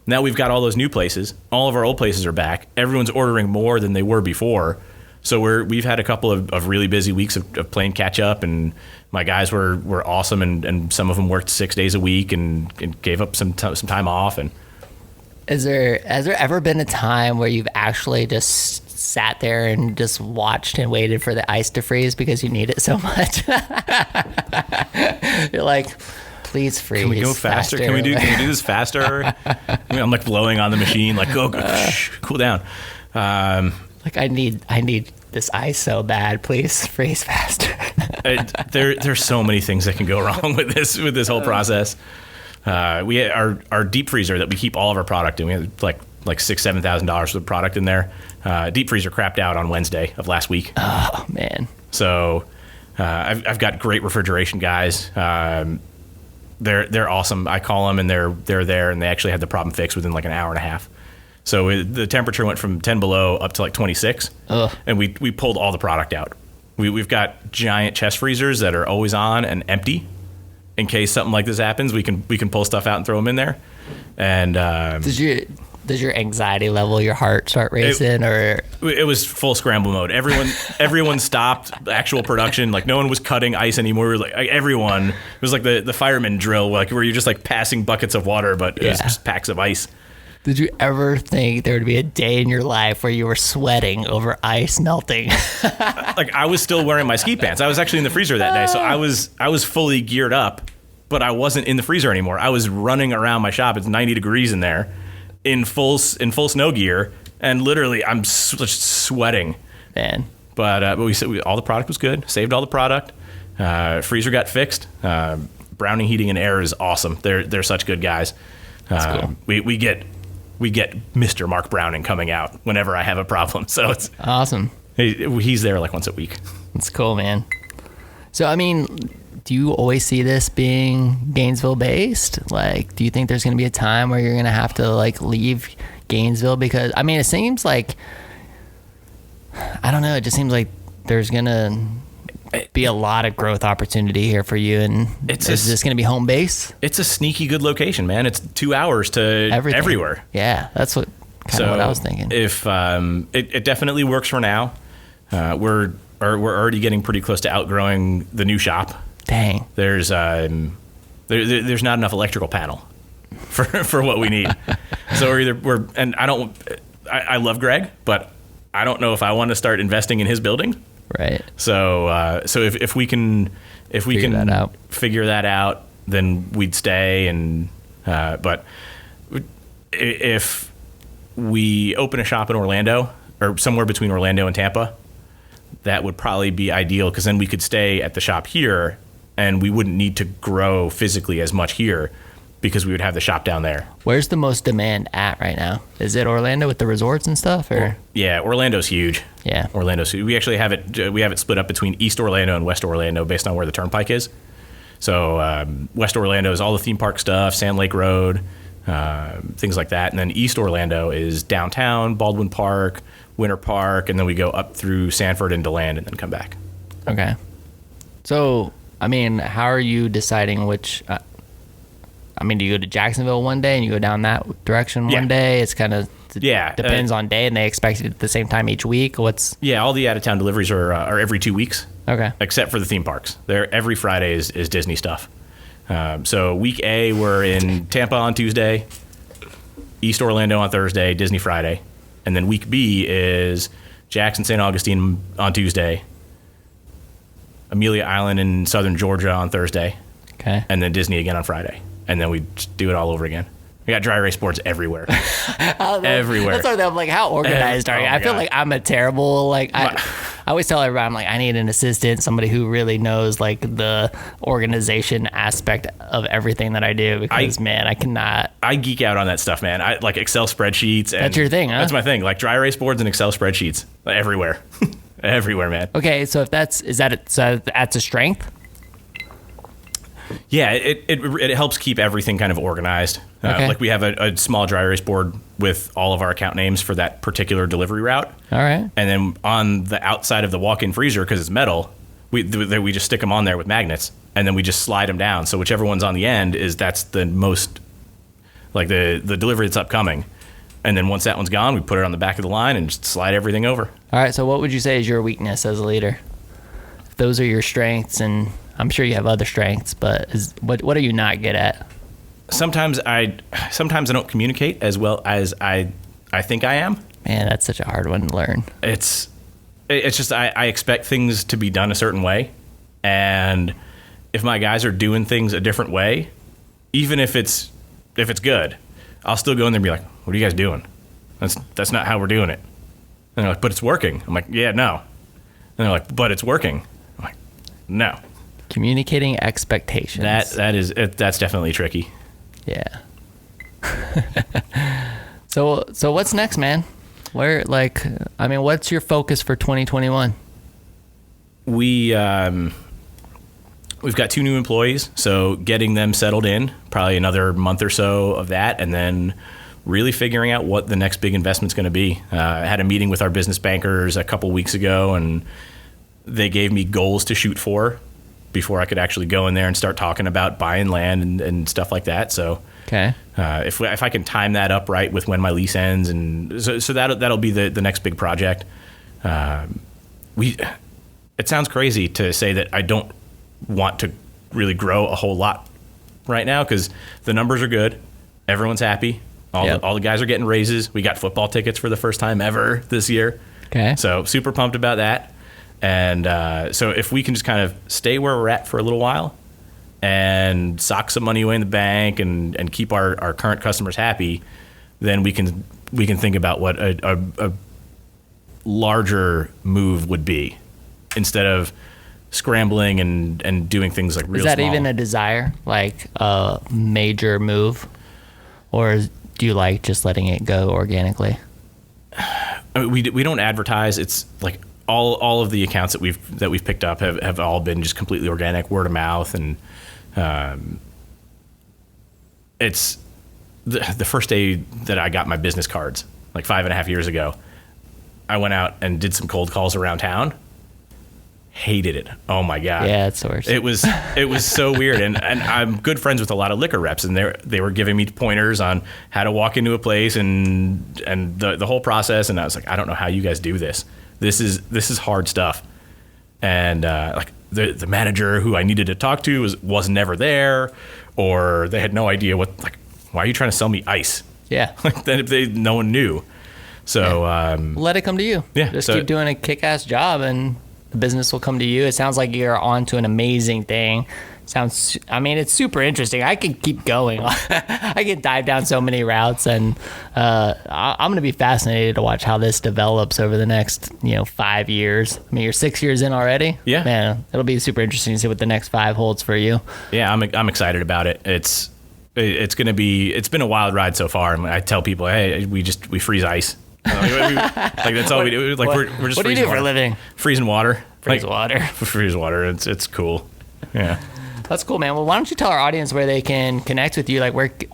now we've got all those new places. All of our old places are back. Everyone's ordering more than they were before. So we've had a couple of really busy weeks of playing catch up, and my guys were awesome, and some of them worked 6 days a week and gave up some time off. And has there ever been a time where you've actually just sat there and just watched and waited for the ice to freeze because you need it so much? You're like, please freeze. Can we go faster? Can we do this faster? I'm like blowing on the machine, like go cool down. Like I need this ice so bad. Please freeze faster. There's so many things that can go wrong with this whole process. We our deep freezer that we keep all of our product in. We had like $6,000-$7,000 worth of product in there. Deep freezer crapped out on Wednesday of last week. Oh man. So I've got great refrigeration guys. They're awesome. I call them and they're there, and they actually had the problem fixed within like an hour and a half. So the temperature went from 10 below up to like 26, and we pulled all the product out. We've got giant chest freezers that are always on and empty. In case something like this happens, we can pull stuff out and throw them in there. And does your anxiety level, your heart start racing, or it was full scramble mode? Everyone stopped actual production. Like no one was cutting ice anymore. We were like everyone. It was like the fireman drill, like where you're just like passing buckets of water, but it was just packs of ice. Did you ever think there would be a day in your life where you were sweating over ice melting? Like I was still wearing my ski pants. I was actually in the freezer that day, so I was fully geared up, but I wasn't in the freezer anymore. I was running around my shop. It's 90 degrees in there, in full snow gear, and literally I'm just sweating. Man. But we said all the product was good. Saved all the product. Freezer got fixed. Browning Heating and Air is awesome. They're such good guys. That's cool. We get Mr. Mark Browning coming out whenever I have a problem. So it's awesome. He's there like once a week. That's cool, man. So, I mean, do you always see this being Gainesville-based? Like, do you think there's going to be a time where you're going to have to, like, leave Gainesville? Because, I mean, it seems like, I don't know, it just seems like there's going to be a lot of growth opportunity here for you, and is this going to be home base? It's a sneaky good location, man. It's 2 hours to everywhere. Yeah, that's what I was thinking. If it definitely works for now. We're already getting pretty close to outgrowing the new shop. Dang. There's there's not enough electrical panel for what we need. So I love Greg, but I don't know if I want to start investing in his building. Right. So if we can figure that out, then we'd stay. And but if we open a shop in Orlando or somewhere between Orlando and Tampa, that would probably be ideal, because then we could stay at the shop here and we wouldn't need to grow physically as much here, because we would have the shop down there. Where's the most demand at right now? Is it Orlando with the resorts and stuff, or? Yeah, Orlando's huge. Yeah, Orlando's huge. We actually have it split up between East Orlando and West Orlando based on where the turnpike is. So West Orlando is all the theme park stuff, Sand Lake Road, things like that, and then East Orlando is downtown, Baldwin Park, Winter Park, and then we go up through Sanford and DeLand and then come back. Okay. So, I mean, how are you deciding which? I mean, do you go to Jacksonville one day and you go down that direction one day? It's kind of depends on day, and they expect it at the same time each week. All the out of town deliveries are every 2 weeks. Okay. Except for the theme parks. Every Friday is Disney stuff. So week A, we're in Tampa on Tuesday, East Orlando on Thursday, Disney Friday. And then week B is Jackson, St. Augustine on Tuesday, Amelia Island in southern Georgia on Thursday. Okay. And then Disney again on Friday. And then we just do it all over again. We got dry race boards everywhere. Everywhere. That's what I'm like, how organized are you? I feel like I'm a terrible, I I always tell everybody, I'm like, I need an assistant, somebody who really knows like the organization aspect of everything that I do, because man, I cannot. I geek out on that stuff, man. I like Excel spreadsheets. And that's your thing, huh? That's my thing. Like dry erase boards and Excel spreadsheets everywhere, everywhere, man. Okay, so if that's a strength. Yeah, it helps keep everything kind of organized. Okay. Like we have a small dry erase board with all of our account names for that particular delivery route. All right. And then on the outside of the walk-in freezer, because it's metal, we just stick them on there with magnets, and then we just slide them down. So whichever one's on the end that's the most, like the delivery that's upcoming. And then once that one's gone, we put it on the back of the line and just slide everything over. All right. So what would you say is your weakness as a leader? If those are your strengths, and I'm sure you have other strengths, but what are you not good at? Sometimes I don't communicate as well as I think I am. Man, that's such a hard one to learn. It's just I expect things to be done a certain way, and if my guys are doing things a different way, even if it's good, I'll still go in there and be like, "What are you guys doing? That's not how we're doing it." And they're like, "But it's working." I'm like, "Yeah, no." And they're like, "But it's working." I'm like, "No." Communicating expectations. That's definitely tricky. Yeah. So what's next, man? What's your focus for 2021? We've got 2 new employees, so getting them settled in, probably another month or so of that, and then really figuring out what the next big investment's going to be. I had a meeting with our business bankers a couple weeks ago, and they gave me goals to shoot for before I could actually go in there and start talking about buying land and stuff like that. So okay, if I can time that up right with when my lease ends, and so that'll be the next big project. It sounds crazy to say that I don't want to really grow a whole lot right now, because the numbers are good, everyone's happy, all the guys are getting raises. We got football tickets for the first time ever this year. Okay, so super pumped about that. And so if we can just kind of stay where we're at for a little while and sock some money away in the bank and keep our current customers happy, then we can think about what a larger move would be, instead of scrambling and doing things like real small. Is that even a desire, like a major move, or do you like just letting it go organically? I mean, we don't advertise. It's like all of the accounts that we've picked up have all been just completely organic, word of mouth, and it's the first day that I got my business cards, like 5.5 years ago. I went out and did some cold calls around town. Hated it. Oh my God. Yeah, it's the worst. It was so weird. And I'm good friends with a lot of liquor reps, and they were giving me pointers on how to walk into a place and the whole process. And I was like, I don't know how you guys do this. This is hard stuff. And like the manager who I needed to talk to was never there, or they had no idea why are you trying to sell me ice? Yeah. Like then no one knew. So let it come to you. Yeah. Just keep doing a kick-ass job, and the business will come to you. It sounds like you're on to an amazing thing. It's super interesting. I could keep going. I could dive down so many routes, and I'm going to be fascinated to watch how this develops over the next 5 years. I mean, you're 6 years in already. Yeah, man, it'll be super interesting to see what the next 5 holds for you. Yeah, I'm excited about it. It's been a wild ride so far. I mean, I tell people, hey, we freeze ice. Like that's all we do. Like we're just. What do you do for a living? Freezing water. Freeze water. Freeze water. It's cool. Yeah. That's cool, man. Well, why don't you tell our audience where they can connect with you? Like,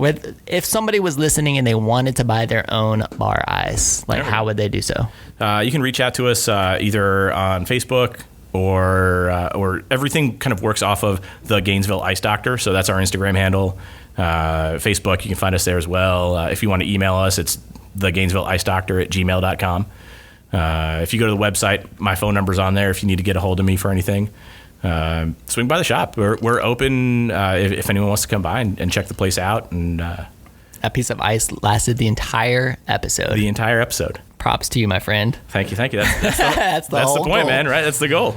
if somebody was listening and they wanted to buy their own bar ice, like, how would they do so? You can reach out to us either on Facebook or everything kind of works off of the Gainesville Ice Doctor. So that's our Instagram handle. Facebook, you can find us there as well. If you want to email us, it's the Gainesville-ice-doctor@gmail.com. If you go to the website, my phone number's on there if you need to get a hold of me for anything. Swing by the shop. We're open if anyone wants to come by and check the place out. And that piece of ice lasted the entire episode. The entire episode. Props to you, my friend. Thank you. That's the whole point, goal. man. Right? That's the goal.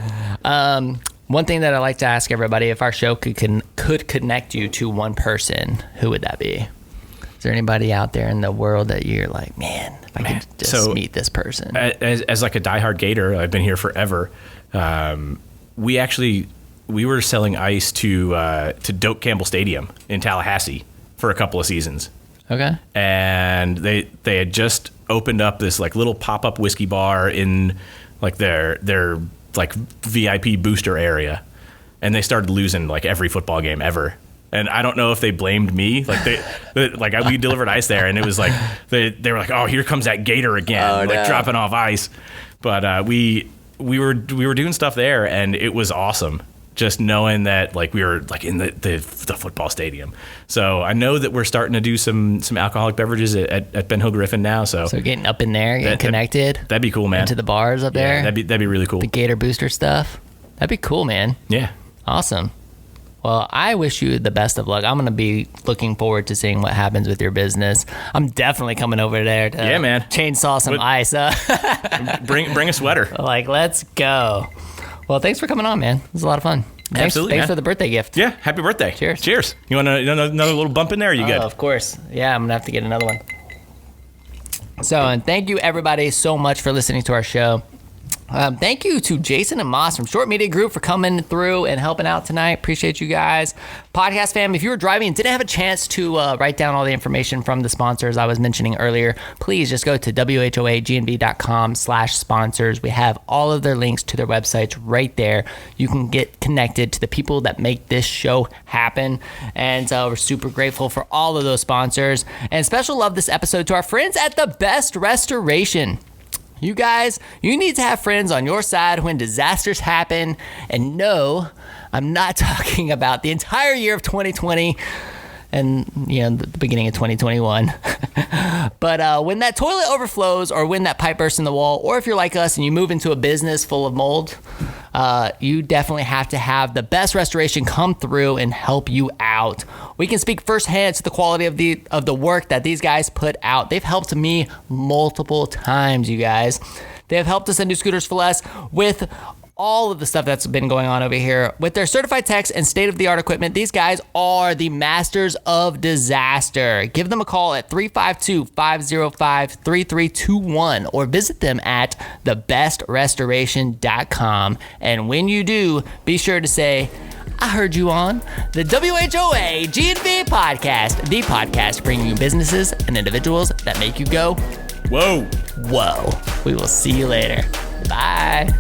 One thing that I like to ask everybody: if our show could connect you to one person, who would that be? Is there anybody out there in the world that you're like, man, if I could just meet this person? As like a diehard Gator, I've been here forever. We were selling ice to Doak Campbell Stadium in Tallahassee for a couple of seasons. Okay. And they had just opened up this like little pop-up whiskey bar in like their like VIP booster area, and they started losing like every football game ever. And I don't know if they blamed me. Like we delivered ice there, and it was like they were like, "Oh, here comes that Gator again, dropping off ice." But we were doing stuff there, and it was awesome. Just knowing that like we were like in the football stadium. So I know that we're starting to do some alcoholic beverages at Ben Hill Griffin now. So getting up in there, getting connected. That'd be cool, man. Into the bars up there. That'd be really cool. The Gator booster stuff. That'd be cool, man. Yeah. Awesome. Well, I wish you the best of luck. I'm going to be looking forward to seeing what happens with your business. I'm definitely coming over there to chainsaw some ice. Bring a sweater. Like, let's go. Well, thanks for coming on, man. It was a lot of fun. Thanks for the birthday gift. Yeah, happy birthday. Cheers. You want another little bump in there, or are you good? Of course. Yeah, I'm going to have to get another one. So, and thank you, everybody, so much for listening to our show. Thank you to Jason and Moss from Short Media Group for coming through and helping out tonight. Appreciate you guys. Podcast fam, if you were driving and didn't have a chance to write down all the information from the sponsors I was mentioning earlier, please just go to whoagnv.com/sponsors. We have all of their links to their websites right there. You can get connected to the people that make this show happen. And we're super grateful for all of those sponsors. And special love this episode to our friends at The Best Restoration. You guys, you need to have friends on your side when disasters happen. And no, I'm not talking about the entire year of 2020 and the beginning of 2021. But when that toilet overflows, or when that pipe bursts in the wall, or if you're like us and you move into a business full of mold, you definitely have to have The Best Restoration come through and help you out. We can speak firsthand to the quality of the work that these guys put out. They've helped me multiple times, you guys. They have helped us at New Scooters for Less with all of the stuff that's been going on over here. With their certified techs and state-of-the-art equipment, these guys are the masters of disaster. Give them a call at 352-505-3321 or visit them at thebestrestoration.com. And when you do, be sure to say, I heard you on the WHOA GNV podcast, the podcast bringing you businesses and individuals that make you go, whoa. Whoa. We will see you later. Bye.